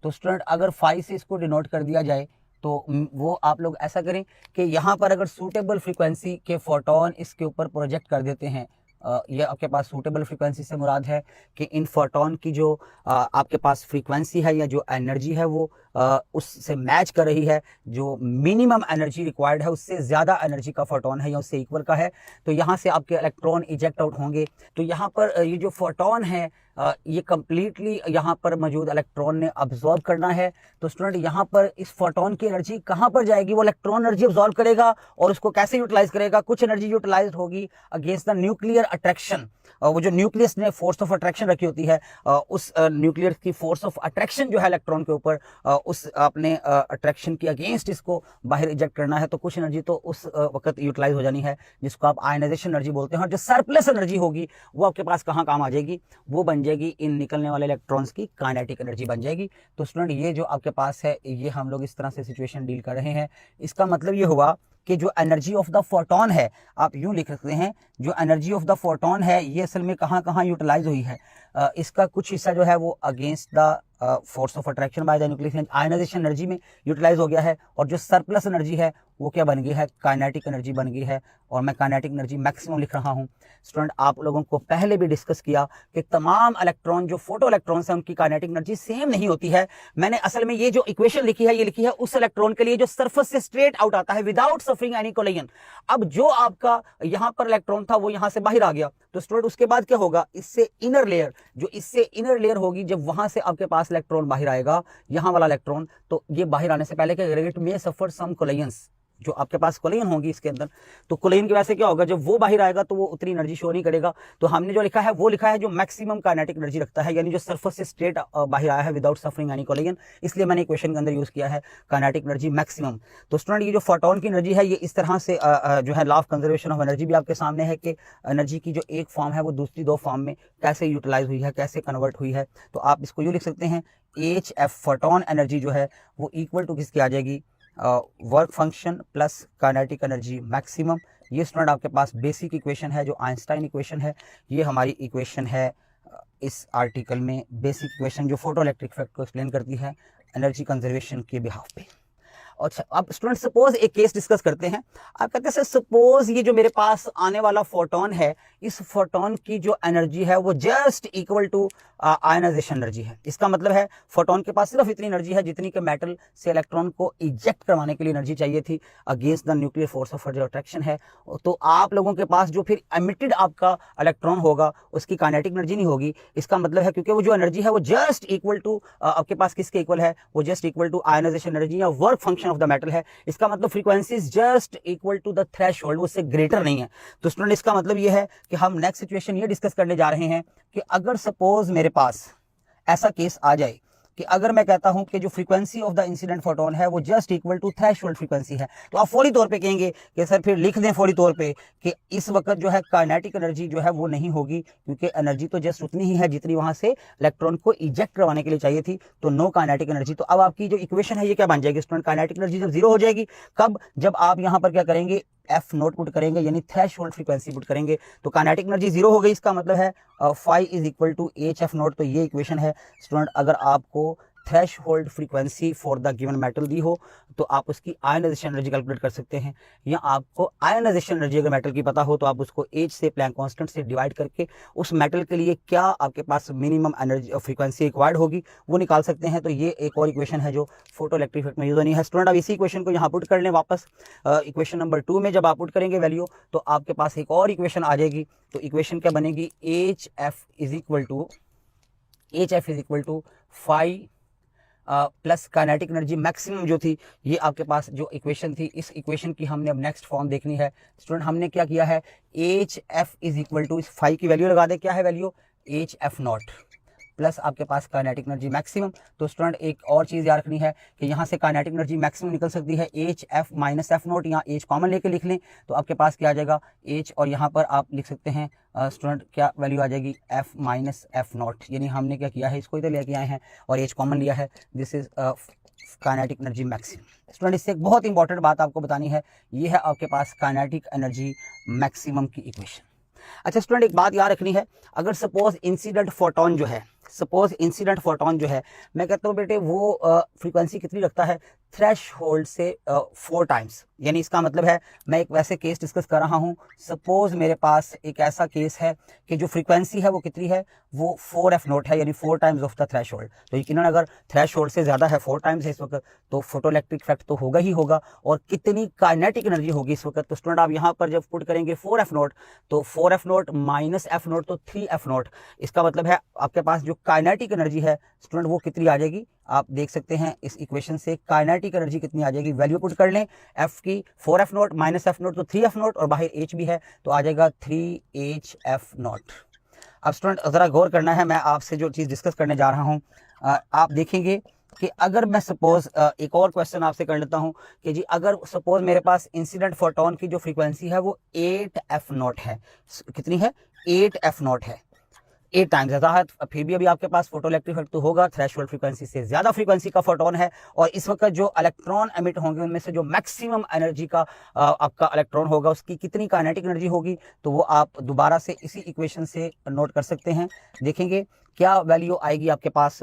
तो स्टूडेंट अगर फाई से इसको डिनोट कर दिया जाए तो वो आप लोग ऐसा करें कि यहाँ पर अगर सूटेबल फ्रीक्वेंसी के फोटोन इसके ऊपर प्रोजेक्ट कर देते हैं, ये आपके पास सूटेबल फ्रीक्वेंसी से मुराद है कि इन फोटोन की जो आपके पास फ्रीक्वेंसी है या जो एनर्जी है वो उससे मैच कर रही है, जो मिनिमम एनर्जी रिक्वायर्ड है उससे ज़्यादा एनर्जी का फोटोन है या उससे इक्वल का है, तो यहाँ से आपके इलेक्ट्रॉन इजेक्ट आउट होंगे। तो यहाँ पर ये जो फोटोन है ये कंप्लीटली यहाँ पर मौजूद इलेक्ट्रॉन ने अब्जॉर्ब करना है। तो स्टूडेंट यहाँ पर इस फोटोन की एनर्जी कहाँ पर जाएगी, वो इलेक्ट्रॉन एनर्जी अब्जॉर्ब करेगा और उसको कैसे यूटिलाइज करेगा, कुछ एनर्जी यूटिलाइज होगी अगेंस्ट द न्यूक्लियर अट्रैक्शन। वो जो न्यूक्लियस ने फोर्स ऑफ अट्रैक्शन रखी होती है, उस न्यूक्लियर की फोर्स ऑफ अट्रैक्शन जो है इलेक्ट्रॉन के ऊपर, उस अपने अट्रैक्शन की अगेंस्ट इसको बाहर इजेक्ट करना है। तो कुछ एनर्जी तो उस वक्त यूटिलाइज हो जानी है जिसको आप आयनाइजेशन एनर्जी बोलते हैं, और जो सरप्लस एनर्जी होगी वो आपके पास कहाँ काम आ जाएगी, वो बन जाएगी इन निकलने वाले इलेक्ट्रॉन्स की काइनेटिक एनर्जी बन जाएगी। तो स्टूडेंट ये जो आपके पास है ये हम लोग इस तरह से सिचुएशन डील कर रहे हैं। इसका मतलब ये हुआ कि जो एनर्जी ऑफ द फोटोन है, आप यूं लिख सकते हैं, जो एनर्जी ऑफ द फोटोन है ये असल में कहाँ कहाँ यूटिलाइज हुई है। इसका कुछ हिस्सा जो है वो against the force of attraction by the nuclear ionisation energy में यूटिलाइज हो गया है, और जो सरप्लस एनर्जी है वो क्या बन गई है, काइनेटिक एनर्जी बन गई है, और मैं काइनेटिक एनर्जी मैक्सिमम लिख रहा हूं। स्टूडेंट आप लोगों को पहले भी डिस्कस किया कि तमाम इलेक्ट्रॉन जो फोटो इलेक्ट्रॉन्स हैं उनकी काइनेटिक एनर्जी सेम नहीं होती है। मैंने असल में ये जो इक्वेशन लिखी है ये लिखी है उस इलेक्ट्रॉन के लिए जो सरफेस से स्ट्रेट आउट आता है विदाउट सफरिंग एनी कोलिजन। अब जो आपका यहाँ पर इलेक्ट्रॉन था वो यहाँ से बाहर आ गया, तो स्टूडेंट उसके बाद क्या होगा, इससे इनर लेयर, जो इससे इनर लेयर होगी, जब वहां से आपके पास इलेक्ट्रॉन बाहर आएगा, यहाँ वाला इलेक्ट्रॉन, तो ये बाहर आने से पहले क्या करेगा, it may suffer some collisions, जो आपके पास कोलिन होगी इसके अंदर, तो कोलिन की वजह से क्या होगा, जब वो बाहर आएगा तो वो उतनी एनर्जी शो नहीं करेगा। तो हमने जो लिखा है वो लिखा है जो मैक्सिमम काइनेटिक एनर्जी रखता है, यानी जो सरफेस से स्ट्रेट बाहर आया है विदाउट सफरिंग एनी कोलिन, इसलिए मैंने इक्वेशन के अंदर यूज किया है काइनेटिक एनर्जी मैक्सिमम। तो स्टूडेंट ये जो फोटोन की एनर्जी है ये इस तरह से जो है law of conservation of energy भी आपके सामने है कि एनर्जी की जो एक फॉर्म है वो दूसरी दो फॉर्म में कैसे यूटिलाइज हुई है, कैसे कन्वर्ट हुई है। तो आप इसको यूँ लिख सकते हैं, एच एफ फोटोन एनर्जी जो है वो इक्वल टू किसकी आ जाएगी, work function plus kinetic energy maximum. ये स्टूडेंट आपके पास बेसिक इक्वेशन है जो आइंस्टाइन इक्वेशन है, ये हमारी इक्वेशन है इस आर्टिकल में, बेसिक इक्वेशन जो फोटो इलेक्ट्रिक इफेक्ट को एक्सप्लेन करती है एनर्जी कंजर्वेशन के बिहाफ पे। अच्छा, अब स्टूडेंट सपोज एक केस डिस्कस करते हैं। आप कहते हैं सर सपोज ये जो मेरे पास आने वाला फोटोन है, इस फोटोन की जो एनर्जी है वो just equal to ionization energy है। इसका मतलब है फोटोन के पास सिर्फ इतनी एनर्जी है जितनी कि मेटल से इलेक्ट्रॉन को इजेक्ट करवाने के लिए एनर्जी चाहिए थी against the nuclear force of जो अट्रैक्शन है। तो आप लोगों के पास जो फिर एमिटेड आपका इलेक्ट्रॉन होगा उसकी काइनेटिक एनर्जी नहीं होगी। इसका मतलब है क्योंकि वो जो एनर्जी है वो जस्ट इक्वल टू आपके पास किसके इक्वल है, वो just equal to ionization energy या work function of the metal है। इसका मतलब frequency is just equal to the threshold, उससे ग्रेटर नहीं है। तो स्टूडेंट इसका मतलब ये है कि हम नेक्स्ट सिचुएशन ये डिस्कस करने जा रहे हैं कि अगर सपोज मेरे पास ऐसा केस आ जाए कि अगर मैं कहता हूं कि जो frequency of the incident photon है वो just equal to threshold frequency है, तो आप फौरी तौर पे कहेंगे कि सर फिर लिख दें फौरी तौर पे कि इस वक्त जो है काइनेटिक एनर्जी जो है वो नहीं होगी, क्योंकि एनर्जी तो जस्ट उतनी ही है जितनी वहां से इलेक्ट्रॉन को इजेक्ट करवाने के लिए चाहिए थी, तो नो काइनेटिक एनर्जी। तो अब आपकी जो इक्वेशन है ये क्या बन जाएगी स्टूडेंट, काइनेटिक एनर्जी जब जीरो हो जाएगी। कब, जब आप यहाँ पर क्या करेंगे, एफ नोट पुट करेंगे, यानी थ्रेशोल्ड फ्रीक्वेंसी पुट करेंगे, तो काइनेटिक एनर्जी जीरो हो गई। इसका मतलब है phi is equal to H F nought. तो ये इक्वेशन है स्टूडेंट, अगर आपको threshold frequency for the given metal दी हो तो आप उसकी आयनाइजेशन एनर्जी कैलकुलेट कर सकते हैं, या आपको आयनाइजेशन एनर्जी अगर मेटल की पता हो तो आप उसको एच से प्लैंक कांस्टेंट से डिवाइड करके उस मेटल के लिए क्या आपके पास मिनिमम एनर्जी फ्रीक्वेंसी रिक्वायर्ड होगी वो निकाल सकते हैं। तो ये एक और इक्वेशन है जो फोटो इलेक्ट्रिक इफेक्ट में यूज होनी है। स्टूडेंट अब इसी इक्वेशन को यहाँ पुट कर लें वापस, इक्वेशन नंबर 2 में जब आप पुट करेंगे वैल्यू तो आपके पास एक और इक्वेशन आ जाएगी। तो इक्वेशन क्या बनेगी, H F is equal to phi plus kinetic energy maximum जो थी, ये आपके पास जो इक्वेशन थी, इस इक्वेशन की हमने अब नेक्स्ट फॉर्म देखनी है। स्टूडेंट हमने क्या किया है, H F is equal to इस फाई की वैल्यू लगा दे, क्या है value, H F not plus आपके पास काइनेटिक एनर्जी मैक्सिमम। तो स्टूडेंट एक और चीज़ याद रखनी है कि यहाँ से काइनेटिक एनर्जी मैक्सिमम निकल सकती है H F minus F note, यहाँ एच कॉमन लेके लिख लें तो आपके पास क्या आ जाएगा एच, और यहाँ पर आप लिख सकते हैं स्टूडेंट क्या वैल्यू आ जाएगी, एफ माइनस एफ नोट। यानी हमने क्या किया है, इसको इधर लेके आए हैं और एच कॉमन लिया है, this is kinetic energy maximum. Student इससे एक बहुत इंपॉर्टेंट बात आपको बतानी है, ये है आपके पास काइनेटिक एनर्जी मैक्सिमम की इक्वेशन। अच्छा स्टूडेंट एक बात याद रखनी है, अगर सपोज इंसिडेंट फोटोन जो है, मैं कहता हूँ बेटे वो फ्रीक्वेंसी कितनी रखता है, थ्रेशहोल्ड से 4 टाइम्स। यानी इसका मतलब है मैं एक वैसे केस डिस्कस कर रहा हूँ, सपोज मेरे पास एक ऐसा केस है कि जो फ्रीक्वेंसी है वो कितनी है, वो 4f नोट है, यानी 4 टाइम्स ऑफ द थ्रेशहोल्ड। तो यकीनन अगर थ्रेशहोल्ड से ज़्यादा है, 4 टाइम्स है इस वक्त, तो फोटो इलेक्ट्रिक इफेक्ट तो होगा ही होगा। और कितनी काइनेटिक एनर्जी होगी इस वक्त, तो स्टूडेंट आप यहाँ पर जब पुट करेंगे 4f नोट, तो 4f note minus f note तो 3f नोट। इसका मतलब है आपके पास जो काइनेटिक एनर्जी है स्टूडेंट वो कितनी आ जाएगी, आप देख सकते हैं इस इक्वेशन से काइनेटिक एनर्जी कितनी आ जाएगी, वैल्यू पुट कर लें f की, 4f note minus f note तो 3f नोट और बाहर h भी है तो आ जाएगा 3hf नोट। अब स्टूडेंट ज़रा गौर करना है, मैं आपसे जो चीज़ डिस्कस करने जा रहा हूँ आप देखेंगे कि अगर मैं सपोज एक और क्वेश्चन आपसे कर लेता हूँ कि जी अगर सपोज मेरे पास इंसिडेंट फोटोन की जो फ्रीक्वेंसी है वो 8f नोट है, कितनी है, 8f नोट है, 8 टाइम्स ज़्यादा है, फिर भी अभी आपके पास फोटो इलेक्ट्रिक इफेक्ट तो होगा, थ्रेशोल्ड फ्रीक्वेंसी से ज़्यादा फ्रीक्वेंसी का फोटोन है, और इस वक्त जो इलेक्ट्रॉन एमिट होंगे उनमें से जो मैक्सिमम एनर्जी का आपका इलेक्ट्रॉन होगा उसकी कितनी काइनेटिक एनर्जी होगी, तो वो आप दोबारा से इसी इक्वेशन से नोट कर सकते हैं। देखेंगे क्या वैल्यू आएगी आपके पास,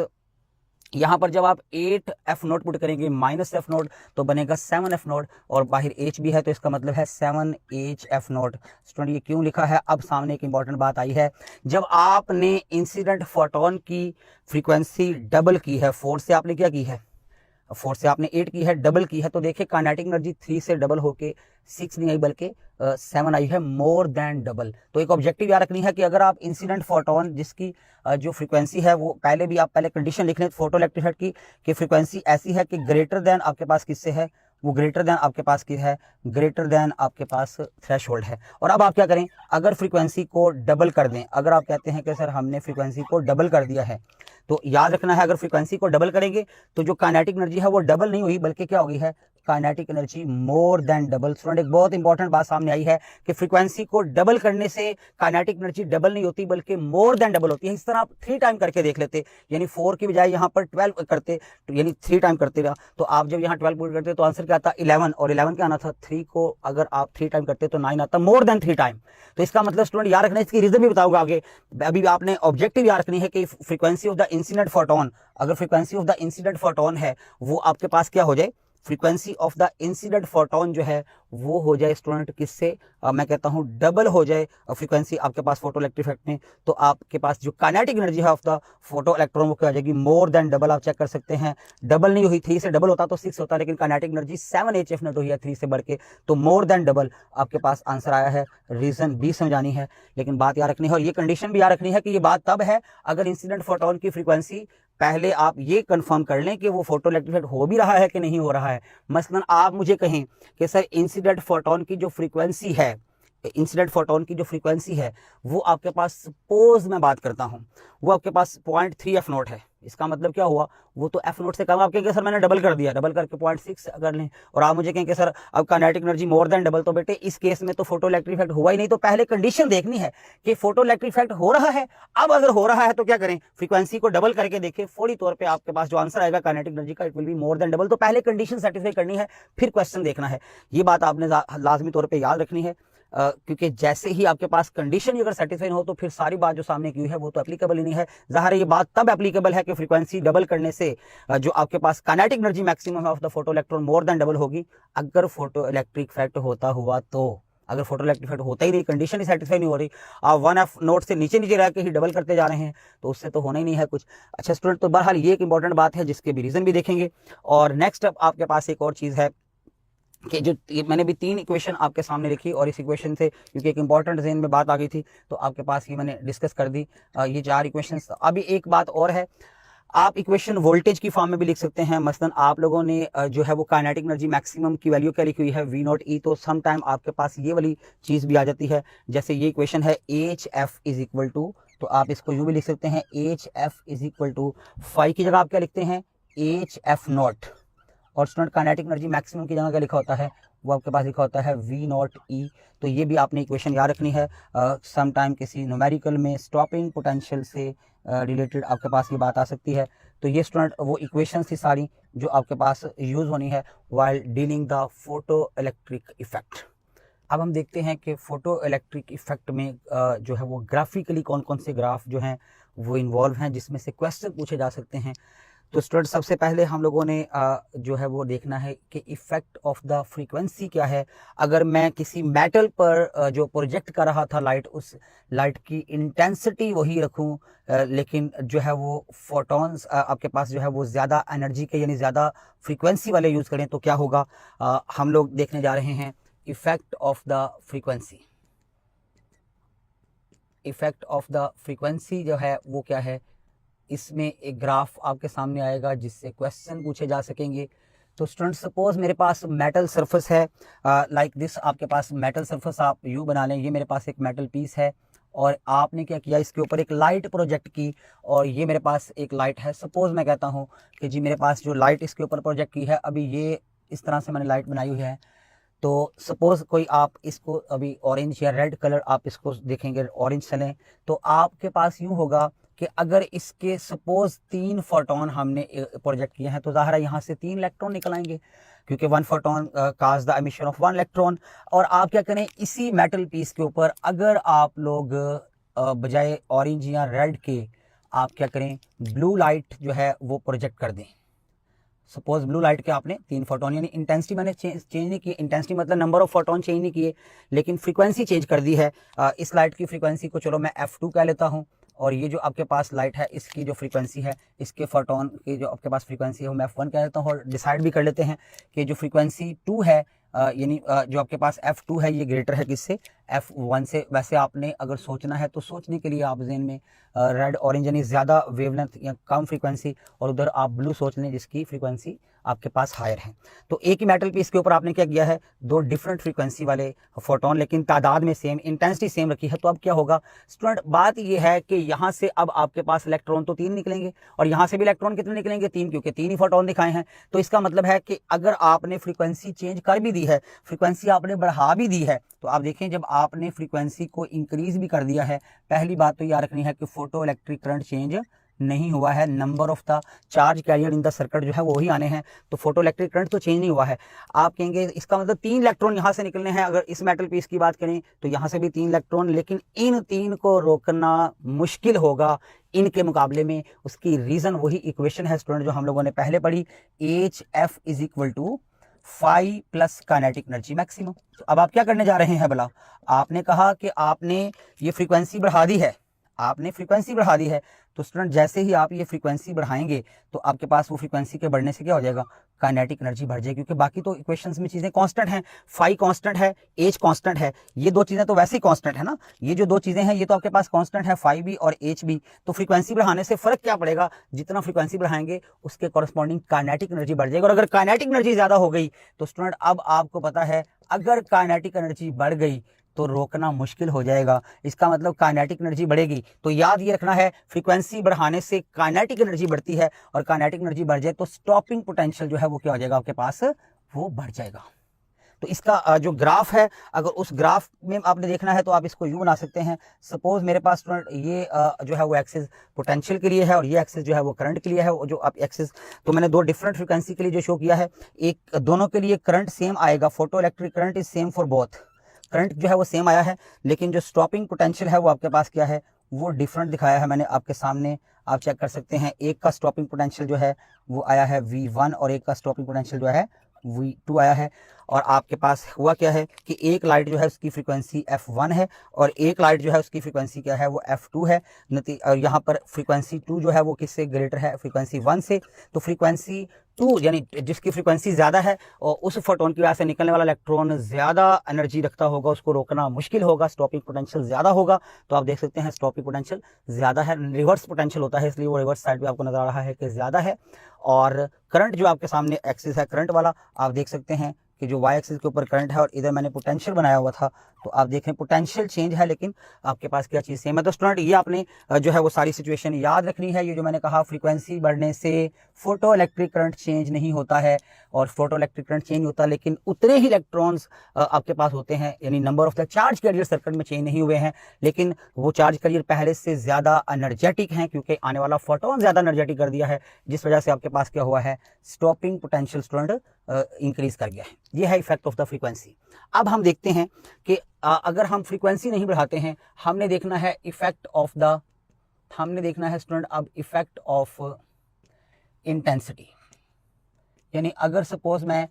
यहाँ पर जब आप 8f नोट पुट करेंगे माइनस f नोट तो बनेगा 7f नोट, और बाहर h भी है तो इसका मतलब है 7hf नोट। स्टूडेंट ये क्यों लिखा है, अब सामने एक इंपॉर्टेंट बात आई है, जब आपने इंसिडेंट फोटोन की फ्रीक्वेंसी डबल की है, 4 से आपने क्या की है, 4 से आपने 8 की है, डबल की है, तो देखिए काइनेटिक एनर्जी 3 से डबल होके 6 नहीं आई बल्कि 7 आई है, मोर देन डबल। तो एक ऑब्जेक्टिव याद रखनी है कि अगर आप इंसिडेंट फोटोन जिसकी जो फ्रीक्वेंसी है वो पहले कंडीशन लिख लें फोटो इलेक्ट्रिक इफेक्ट की कि फ्रीक्वेंसी ऐसी है कि ग्रेटर देन आपके पास किससे है, वो ग्रेटर देन आपके पास की है, ग्रेटर देन आपके पास थ्रेशोल्ड है। और अब आप क्या करें, अगर फ्रीक्वेंसी को डबल कर दें, अगर आप कहते हैं कि सर हमने फ्रीक्वेंसी को डबल कर दिया है, तो याद रखना है अगर फ्रीक्वेंसी को डबल करेंगे तो जो काइनेटिक एनर्जी है वो डबल नहीं हुई बल्कि क्या हो गई है, kinetic energy more than double. Student एक बहुत इंपॉर्टेंट बात सामने आई है कि फ्रीक्वेंसी को डबल करने से काइनेटिक एनर्जी डबल नहीं होती बल्कि मोर देन डबल होती है। इस तरह आप 3 टाइम करके देख लेते, यानी 4 की बजाय यहाँ पर 12 करते, यानी 3 टाइम करते रहा, तो आप जब यहाँ 12 पुट करते तो आंसर क्या आता 11, और 11 क्या आना था 3 को अगर आप 3 टाइम करते तो 9 आता, मोर देन 3 टाइम। तो इसका मतलब स्टूडेंट याद रखना, इसकी रीजन भी बताऊंगा आगे। अभी आपने ऑब्जेक्टिव याद रखनी है कि frequency of the incident photon, अगर frequency of the incident photon है वो आपके पास क्या हो जाए, frequency of the incident photon जो है वो हो जाए स्टूडेंट किससे, मैं कहता हूं डबल हो जाए फ्रीक्वेंसी आपके पास फोटो इलेक्ट्रिक इफेक्ट में, तो आपके पास जो काइनेटिक एनर्जी है ऑफ द फोटो इलेक्ट्रॉन वो क्या हो जाएगी, मोर देन डबल। आप चेक कर सकते हैं, डबल नहीं हुई, 3 से डबल होता तो 6 होता, लेकिन काइनेटिक एनर्जी 7hf नेट हुई है 3 से बढ़ के, तो मोर देन डबल आपके पास आंसर आया है। रीजन बी समझानी है, लेकिन बात याद रखनी है और ये कंडीशन भी याद रखनी है कि ये बात तब है अगर इंसिडेंट फोटोन की फ्रीक्वेंसी पहले आप ये कंफर्म कर लें कि वो फोटो इलेक्ट्रिक इफेक्ट हो भी रहा है कि नहीं हो रहा है। मसलन आप मुझे कहें कि सर इंसिडेंट फोटोन की जो फ्रीक्वेंसी है, इंसिडेंट फोटोन की जो फ्रीक्वेंसी है वो आपके पास, सपोज मैं बात करता हूं, वो आपके पास 0.3 एफ नोट है। इसका मतलब क्या हुआ, वो तो एफ नोट से कम। आप कहेंगे सर मैंने डबल कर दिया, डबल करके 0.6 कर लें, और आप मुझे कहेंगे सर अब kinetic energy more than double, तो बेटे इस केस में तो फोटो इलेक्ट्रिक इफेक्ट हुआ ही नहीं। तो पहले कंडीशन देखनी है कि फोटो इलेक्ट्रिक इफेक्ट हो रहा है। अब अगर हो रहा है तो क्या करें, फ्रीक्वेंसी को डबल करके देखें, फौरी तौर पर आपके पास जो आंसर आएगा काइनेटिक एनर्जी का it will be more than double. तो पहले कंडीशन सेटिस्फाई करनी है, फिर क्वेश्चन देखना है। ये बात आपने लाजमी तौर पर याद रखनी है, क्योंकि जैसे ही आपके पास कंडीशन अगर सेटिस्फाई हो तो फिर सारी बात जो सामने की हुई है वो तो एप्लीकेबल ही नहीं है। ज़ाहिर है ये बात तब एप्लीकेबल है कि फ्रीक्वेंसी डबल करने से जो आपके पास काइनेटिक एनर्जी मैक्सिमम है of the photo electron more than double होगी। अगर फोटो इलेक्ट्रिक इफेक्ट होता हुआ तो, अगर फोटो इलेक्ट्रिक इफेक्ट होता ही नहीं, कंडीशन ही सेटिस्फाई नहीं हो रही, आप 1f नोट से नीचे नीचे रह के ही डबल करते जा रहे हैं, तो उससे तो होना ही नहीं है कुछ। अच्छा स्टूडेंट, तो बहरहाल ये एक इंपॉर्टेंट बात है जिसके भी रीजन भी देखेंगे। और नेक्स्ट अब आपके पास एक और चीज़ है कि जो मैंने भी 3 इक्वेशन आपके सामने लिखी, और इस इक्वेशन से क्योंकि एक इंपॉर्टेंट ज़हन में बात आ गई थी तो आपके पास ये मैंने डिस्कस कर दी, ये 4 इक्वेशंस। अभी एक बात और है, आप इक्वेशन वोल्टेज की फॉर्म में भी लिख सकते हैं। मसलन आप लोगों ने जो है वो काइनेटिक एनर्जी मैक्सिमम की वैल्यू क्या लिखी हुई है, वी नॉट ई, तो सम टाइम आपके पास ये वाली चीज़ भी आ जाती है। जैसे ये इक्वेशन है H F is equal to, तो आप इसको यूँ भी लिख सकते हैं H F is equal to 5 की जगह आप क्या लिखते हैं एच एफ नॉट, और स्टूडेंट काइनेटिक एनर्जी मैक्सिमम की जगह क्या लिखा होता है, वो आपके पास लिखा होता है वी नॉट ई। तो ये भी आपने इक्वेशन याद रखनी है। सम टाइम किसी न्यूमेरिकल में स्टॉपिंग पोटेंशियल से रिलेटेड आपके पास ये बात आ सकती है। तो ये स्टूडेंट वो इक्वेशंस थी सारी जो आपके पास यूज़ होनी है while dealing the photo electric effect. अब हम देखते हैं कि फोटो इलेक्ट्रिक इफेक्ट में जो है वो ग्राफिकली कौन कौन से ग्राफ जो हैं वो इन्वॉल्व हैं जिसमें से क्वेश्चन पूछे जा सकते हैं। तो स्टूडेंट सबसे पहले हम लोगों ने जो है वो देखना है कि इफ़ेक्ट ऑफ द फ्रीक्वेंसी क्या है। अगर मैं किसी मेटल पर जो प्रोजेक्ट कर रहा था लाइट, उस लाइट की इंटेंसिटी वही रखूं, लेकिन जो है वो फोटॉन्स आपके पास जो है वो ज़्यादा एनर्जी के यानी ज़्यादा फ्रीक्वेंसी वाले यूज़ करें तो क्या होगा। हम लोग देखने जा रहे हैं effect of the frequency. Effect of the frequency जो है वो क्या है, इसमें एक ग्राफ आपके सामने आएगा जिससे क्वेश्चन पूछे जा सकेंगे। तो स्टूडेंट सपोज मेरे पास मेटल सरफेस है लाइक दिस, आपके पास मेटल सरफेस आप यू बना लें, ये मेरे पास एक मेटल पीस है और आपने क्या किया इसके ऊपर एक लाइट प्रोजेक्ट की, और ये मेरे पास एक लाइट है। सपोज मैं कहता हूँ कि जी मेरे पास जो लाइट इसके ऊपर प्रोजेक्ट की है, अभी ये इस तरह से मैंने लाइट बनाई हुई है। तो सपोज़ कोई आप इसको अभी ऑरेंज या रेड कलर आप इसको देखेंगे, ऑरेंज चलें, तो आपके पास यूँ होगा कि अगर इसके सपोज 3 फोटोन हमने प्रोजेक्ट किए हैं तो ज़ाहिर है यहाँ से 3 इलेक्ट्रॉन निकल आएंगे, क्योंकि 1 photon cause the emission of 1 electron. और आप क्या करें, इसी मेटल पीस के ऊपर अगर आप लोग बजाय ऑरेंज या रेड के आप क्या करें, ब्लू लाइट जो है वो प्रोजेक्ट कर दें। सपोज ब्लू लाइट के आपने 3 फोटोन, यानी इंटेंसिटी मैंने चेंज नहीं की, इंटेंसिटी मतलब नंबर ऑफ फोटोन चेंज नहीं किए, लेकिन फ्रीक्वेंसी चेंज कर दी है। इस लाइट की फ्रीक्वेंसी को चलो मैं F2 कह लेता हूँ, और ये जो आपके पास लाइट है इसकी जो फ्रीक्वेंसी है, इसके फोटोन की जो आपके पास फ्रीक्वेंसी है वो मैं F1 कह लेता हूँ। और डिसाइड भी कर लेते हैं कि जो फ्रीक्वेंसी 2 है यानी जो आपके पास F2 है ये ग्रेटर है किससे, F1 से। वैसे आपने अगर सोचना है तो सोचने के लिए आप जेन में रेड ऑरेंज यानी ज़्यादा वेवलेंथ या कम फ्रीक्वेंसी, और उधर आप ब्लू सोच लें जिसकी फ्रीक्वेंसी आपके पास हायर है। तो एक ही मेटल पीस के ऊपर आपने क्या किया है, दो डिफरेंट फ्रीक्वेंसी वाले फोटोन, लेकिन तादाद में सेम, इंटेंसिटी सेम रखी है। तो अब क्या होगा स्टूडेंट, बात ये है कि यहाँ से अब आपके पास इलेक्ट्रॉन तो 3 निकलेंगे, और यहाँ से भी इलेक्ट्रॉन कितने निकलेंगे, 3, क्योंकि 3 ही फोटोन दिखाए हैं। तो इसका मतलब है कि अगर आपने फ्रीक्वेंसी चेंज कर भी दी है, फ्रीक्वेंसी आपने बढ़ा भी दी है, तो आप देखें जब आपने फ्रीक्वेंसी को इंक्रीज भी कर दिया है, पहली बात तो याद रखनी है कि फोटो इलेक्ट्रिक करंट चेंज नहीं हुआ है, number of the charge carrier in the circuit जो है वो ही आने हैं, तो फोटो इलेक्ट्रिक करंट तो चेंज नहीं हुआ है। आप कहेंगे इसका मतलब 3 इलेक्ट्रॉन यहाँ से निकलने हैं, अगर इस मेटल पीस की बात करें तो यहाँ से भी 3 इलेक्ट्रॉन, लेकिन इन 3 को रोकना मुश्किल होगा इनके मुकाबले में। उसकी रीजन वही इक्वेशन है स्टूडेंट जो हम लोगों ने पहले पढ़ी, HF is equal to phi plus kinetic energy maximum. तो अब आप क्या करने जा रहे हैं भला, आपने कहा कि आपने ये फ्रीक्वेंसी बढ़ा दी है, आपने फ्रीक्वेंसी बढ़ा दी है, तो स्टूडेंट जैसे ही आप ये फ्रीक्वेंसी बढ़ाएंगे तो आपके पास वो फ्रीक्वेंसी के बढ़ने से क्या हो जाएगा, काइनेटिक एनर्जी बढ़ जाएगी, क्योंकि बाकी तो इक्वेशंस में चीजें कांस्टेंट हैं, फाई कांस्टेंट है, एच कांस्टेंट है, ये दो चीजें तो वैसे ही कांस्टेंट है ना, ये जो दो चीजें हैं ये तो आपके पास कांस्टेंट है, फाई भी और एच भी। तो फ्रीक्वेंसी बढ़ाने से फर्क क्या पड़ेगा, जितना फ्रीक्वेंसी बढ़ाएंगे उसके कॉरस्पॉन्डिंग काइनेटिक एनर्जी बढ़ जाएगी, और अगर काइनेटिक एनर्जी ज्यादा हो गई तो स्टूडेंट अब आपको पता है अगर काइनेटिक एनर्जी बढ़ गई तो रोकना मुश्किल हो जाएगा। इसका मतलब काइनेटिक एनर्जी बढ़ेगी, तो याद ये रखना है फ्रीक्वेंसी बढ़ाने से काइनेटिक एनर्जी बढ़ती है, और काइनेटिक एनर्जी बढ़ जाए तो स्टॉपिंग पोटेंशियल जो है वो क्या हो जाएगा आपके पास, वो बढ़ जाएगा। तो इसका जो ग्राफ है, अगर उस ग्राफ में आपने देखना है तो आप इसको यूं बना सकते हैं, सपोज मेरे पास स्टूडेंट ये जो है वो एक्सिस पोटेंशियल के लिए है और ये एक्सिस जो है वो करंट के लिए है। जो आप एक्सिस, तो मैंने दो डिफरेंट फ्रीक्वेंसी के लिए जो शो किया है, एक दोनों के लिए करंट सेम आएगा, photo electric current is same for both, current जो है वो सेम आया है, लेकिन जो स्टॉपिंग पोटेंशियल है वो आपके पास क्या है, वो डिफरेंट दिखाया है मैंने आपके सामने, आप चेक कर सकते हैं। एक का स्टॉपिंग पोटेंशियल जो है वो आया है V1 और एक का स्टॉपिंग पोटेंशियल जो है V2 आया है। और आपके पास हुआ क्या है कि एक लाइट जो है उसकी फ्रीक्वेंसी F1 है और एक लाइट जो है उसकी फ्रीक्वेंसी क्या है, वो F2 है। और यहाँ पर फ्रीक्वेंसी 2 जो है वो किससे ग्रेटर है, फ्रीक्वेंसी 1 से। तो फ्रीक्वेंसी 2 यानी जिसकी फ्रीक्वेंसी ज़्यादा है और उस फोटोन की वजह से निकलने वाला इलेक्ट्रॉन ज़्यादा एनर्जी रखता होगा, उसको रोकना मुश्किल होगा, स्टॉपिंग पोटेंशियल ज़्यादा होगा। तो आप देख सकते हैं स्टॉपिंग पोटेंशियल ज़्यादा है, रिवर्स पोटेंशियल होता है, इसलिए वो रिवर्स साइड पे आपको नजर आ रहा है कि ज़्यादा है। और करंट जो आपके सामने एक्सिस है करंट वाला, आप देख सकते हैं कि जो वाई एक्सिस के ऊपर करंट है और इधर मैंने पोटेंशियल बनाया हुआ था, तो आप देखें पोटेंशियल चेंज है लेकिन आपके पास क्या चीज़ सेम है। तो स्टूडेंट ये आपने जो है वो सारी सिचुएशन याद रखनी है। ये जो मैंने कहा फ्रीक्वेंसी बढ़ने से फोटो इलेक्ट्रिक करंट चेंज नहीं होता है, और फोटो इलेक्ट्रिक करंट चेंज होता है लेकिन उतने ही इलेक्ट्रॉन्स आपके पास होते हैं, यानी number of the charge career circuit में चेंज नहीं हुए हैं, लेकिन वो चार्ज कैरियर पहले से ज़्यादा एनर्जेटिक हैं क्योंकि आने वाला फोटोन ज़्यादा एनर्जेटिक कर दिया है, जिस वजह से आपके पास क्या हुआ है, स्टॉपिंग पोटेंशियल स्टूडेंट इंक्रीज कर गया है। ये है इफेक्ट ऑफ द फ्रीक्वेंसी। अब हम देखते हैं कि अगर हम फ्रीक्वेंसी नहीं बढ़ाते हैं, हमने देखना है इफेक्ट ऑफ द, हमने देखना है स्टूडेंट अब इफेक्ट ऑफ इंटेंसिटी। यानी अगर सपोज मैं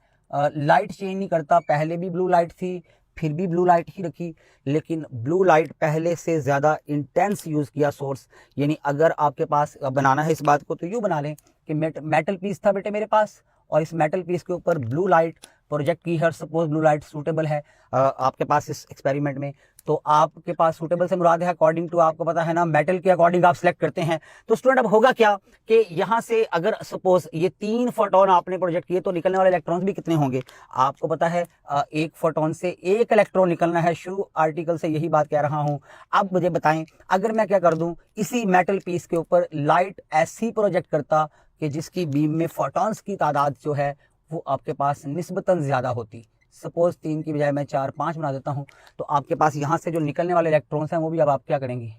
लाइट चेंज नहीं करता, पहले भी ब्लू लाइट थी फिर भी ब्लू लाइट ही रखी, लेकिन ब्लू लाइट पहले से ज़्यादा इंटेंस यूज़ किया सोर्स, यानी अगर आपके पास बनाना है इस बात को तो यूँ बना लें कि मेटल पीस था बेटे मेरे पास और इस मेटल पीस के ऊपर ब्लू लाइट प्रोजेक्ट की है, सपोज ब्लू लाइट सूटेबल है आपके पास इस एक्सपेरिमेंट में, तो आपके पास सूटेबल से मुराद है अकॉर्डिंग टू, आपको पता है ना मेटल के अकॉर्डिंग आप सिलेक्ट करते हैं। तो स्टूडेंट अब होगा क्या कि यहाँ से अगर सपोज ये 3 फोटोन आपने प्रोजेक्ट किए तो निकलने वाले इलेक्ट्रॉन्स भी कितने होंगे, आपको पता है एक फोटोन से एक इलेक्ट्रॉन निकलना है, शुरू आर्टिकल से यही बात कह रहा हूँ। अब मुझे बताएं अगर मैं क्या कर दूं, इसी मेटल पीस के ऊपर लाइट ऐसी प्रोजेक्ट करता कि जिसकी बीम में फोटॉन्स की तादाद जो है वो आपके पास निस्बतन ज़्यादा होती, सपोज 3 की बजाय मैं 4-5 बना देता हूँ, तो आपके पास यहाँ से जो निकलने वाले इलेक्ट्रॉन्स हैं वो भी अब आप क्या करेंगे,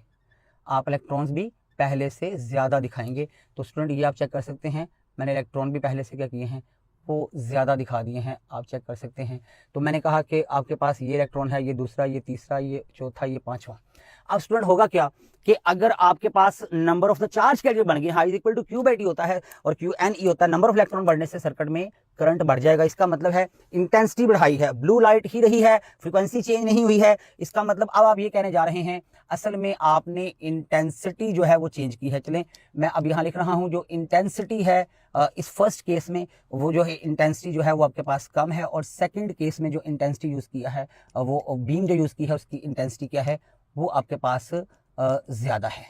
आप इलेक्ट्रॉन्स भी पहले से ज़्यादा दिखाएंगे। तो स्टूडेंट ये आप चेक कर सकते हैं, मैंने इलेक्ट्रॉन भी पहले से क्या किए हैं, वो ज़्यादा दिखा दिए हैं, आप चेक कर सकते हैं। तो मैंने कहा कि आपके पास ये इलेक्ट्रॉन है, ये दूसरा, ये तीसरा, ये चौथा, ये पाँचवा। अब स्टूडेंट होगा क्या कि अगर आपके पास number of the charge carrier बन गए, I equal to Q by T होता है और क्यू एन ई होता है, नंबर ऑफ इलेक्ट्रॉन बढ़ने से सर्किट में करंट बढ़ जाएगा। इसका मतलब है इंटेंसिटी बढ़ाई है, ब्लू लाइट ही रही है, फ्रीक्वेंसी चेंज नहीं हुई है। इसका मतलब अब आप ये कहने जा रहे हैं असल में आपने इंटेंसिटी जो है वो चेंज की है। चलें मैं अब यहाँ लिख रहा हूँ जो इंटेंसिटी है इस फर्स्ट केस में वो जो है इंटेंसिटी जो है वो आपके पास कम है, और सेकंड केस में जो इंटेंसिटी यूज़ किया है वो बीम जो यूज़ की है उसकी इंटेंसिटी क्या है वो आपके पास ज़्यादा है।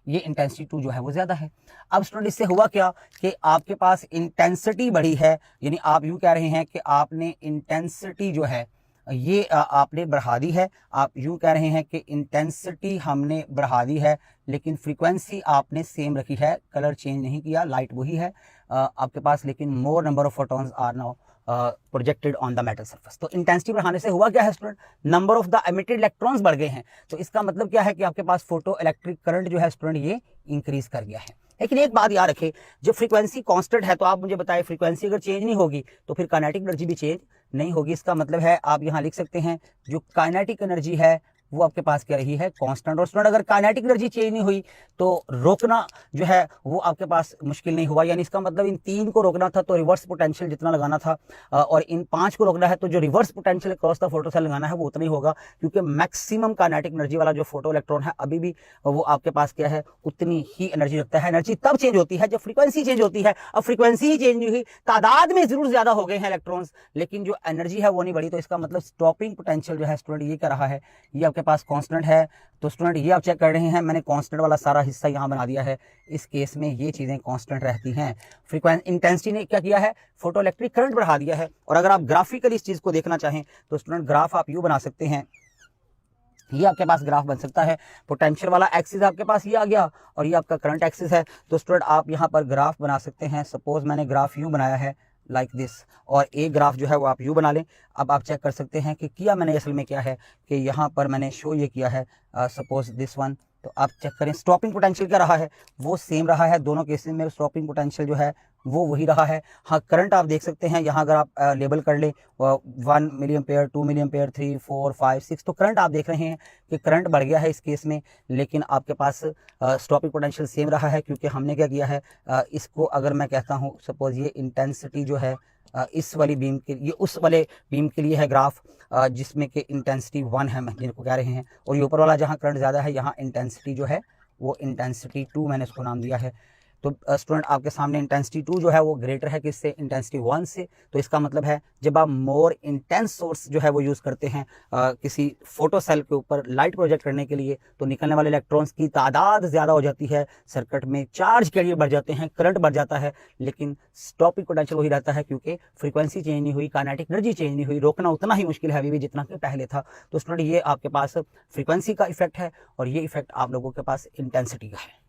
ये इंटेंसिटी 2 जो है वो ज़्यादा है। अब स्टूडेंट इससे हुआ क्या कि आपके पास इंटेंसिटी बढ़ी है, यानी आप यूँ कह रहे हैं कि आपने इंटेंसिटी जो है ये आपने बढ़ा दी है। आप यूँ कह रहे हैं कि इंटेंसिटी हमने बढ़ा दी है लेकिन फ्रीक्वेंसी आपने सेम रखी है, कलर चेंज नहीं किया, लाइट वही है आपके पास, लेकिन more number of photons are now projected on the metal surface. तो इंटेंसिटी बढ़ाने से हुआ क्या है student, number of the emitted electrons बढ़ गए हैं। तो इसका मतलब क्या है कि आपके पास फोटो इलेक्ट्रिक करंट जो है स्टूडेंट ये इंक्रीज कर गया है। लेकिन एक बात याद रखें, जब फ्रीक्वेंसी कांस्टेंट है तो आप मुझे बताएं फ्रीक्वेंसी अगर चेंज नहीं होगी तो फिर काइनेटिक एनर्जी भी चेंज नहीं होगी। इसका मतलब है आप यहाँ लिख सकते हैं जो काइनेटिक एनर्जी है वो आपके पास क्या रही है कांस्टेंट। और स्टूडेंट अगर काइनेटिक एनर्जी चेंज नहीं हुई तो रोकना जो है वो आपके पास मुश्किल नहीं हुआ, यानी इसका मतलब इन 3 को रोकना था तो रिवर्स पोटेंशियल जितना लगाना था और इन 5 को रोकना है तो जो reverse potential cross the photo cell लगाना है वो उतना ही होगा, क्योंकि मैक्सिमम काइनेटिक एनर्जी वाला जो फोटो इलेक्ट्रॉन है अभी भी वो आपके पास क्या है उतनी ही एनर्जी रखता है। एनर्जी तब चेंज होती है जब फ्रीक्वेंसी चेंज होती है। अब फ्रीक्वेंसी ही चेंज नहीं हुई, तादाद में जरूर ज्यादा हो गए हैं इलेक्ट्रॉन्स लेकिन जो एनर्जी है वो नहीं बढ़ी, तो इसका मतलब स्टॉपिंग पोटेंशियल जो है स्टूडेंट ये क्या रहा है, ये आपके पास कांस्टेंट है। तो स्टूडेंट ये आप चेक कर रहे हैं, मैंने कांस्टेंट वाला सारा हिस्सा यहाँ बना दिया है। इस केस में ये चीज़ें कांस्टेंट रहती हैं। फ्रीक्वेंसी इंटेंसिटी ने क्या किया है, फोटो इलेक्ट्रिक करंट बढ़ा दिया है। और अगर आप ग्राफिकली इस चीज़ को देखना चाहें तो स्टूडेंट ग्राफ आप यूँ बना सकते हैं, ये आपके पास ग्राफ बन सकता है। पोटेंशियल वाला एक्सिस आपके पास ये आ गया और ये आपका करंट एक्सिस है। तो स्टूडेंट आप यहाँ पर ग्राफ बना सकते हैं। सपोज मैंने ग्राफ यूँ बनाया है लाइक दिस, और एक ग्राफ जो है वो आप यूँ बना लें। अब आप चेक कर सकते हैं कि किया मैंने असल में क्या है कि यहाँ पर मैंने शो ये किया है सपोज दिस वन। तो आप चेक करें स्टॉपिंग पोटेंशियल क्या रहा है, वो सेम रहा है। दोनों केसेस में स्टॉपिंग पोटेंशियल जो है वो वही रहा है। हाँ करंट आप देख सकते हैं यहाँ अगर आप लेबल कर लें 1 मिली एम्पेयर 2 मिली एम्पेयर 3 4 5 6, तो करंट आप देख रहे हैं कि करंट बढ़ गया है इस केस में, लेकिन आपके पास स्टॉपिंग पोटेंशियल सेम रहा है क्योंकि हमने क्या किया है इसको अगर मैं कहता हूँ सपोज ये इंटेंसिटी जो है इस वाली बीम के लिए, उस वाले बीम के लिए है ग्राफ जिसमें कि इंटेंसिटी 1 है मैं जिनको कह रहे हैं, और ये ऊपर वाला जहाँ करंट ज़्यादा है यहाँ इंटेंसिटी जो है वो इंटेंसिटी 2 मैंने इसको नाम दिया है। तो स्टूडेंट आपके सामने इंटेंसिटी 2 जो है वो ग्रेटर है किससे, इंटेंसिटी 1 से। तो इसका मतलब है जब आप मोर इंटेंस सोर्स जो है वो यूज़ करते हैं किसी फोटो सेल के ऊपर लाइट प्रोजेक्ट करने के लिए तो निकलने वाले इलेक्ट्रॉन्स की तादाद ज़्यादा हो जाती है, सर्किट में चार्ज कैरियर बढ़ जाते हैं, करंट बढ़ जाता है, लेकिन स्टॉपिंग पोटेंशियल वही रहता है क्योंकि फ्रीक्वेंसी चेंज नहीं हुई, काइनेटिक एनर्जी चेंज नहीं हुई। रोकना उतना ही मुश्किल है अभी भी जितना कि पहले था। तो स्टूडेंट ये आपके पास फ्रीक्वेंसी का इफेक्ट है और ये इफेक्ट आप लोगों के पास इंटेंसिटी का है।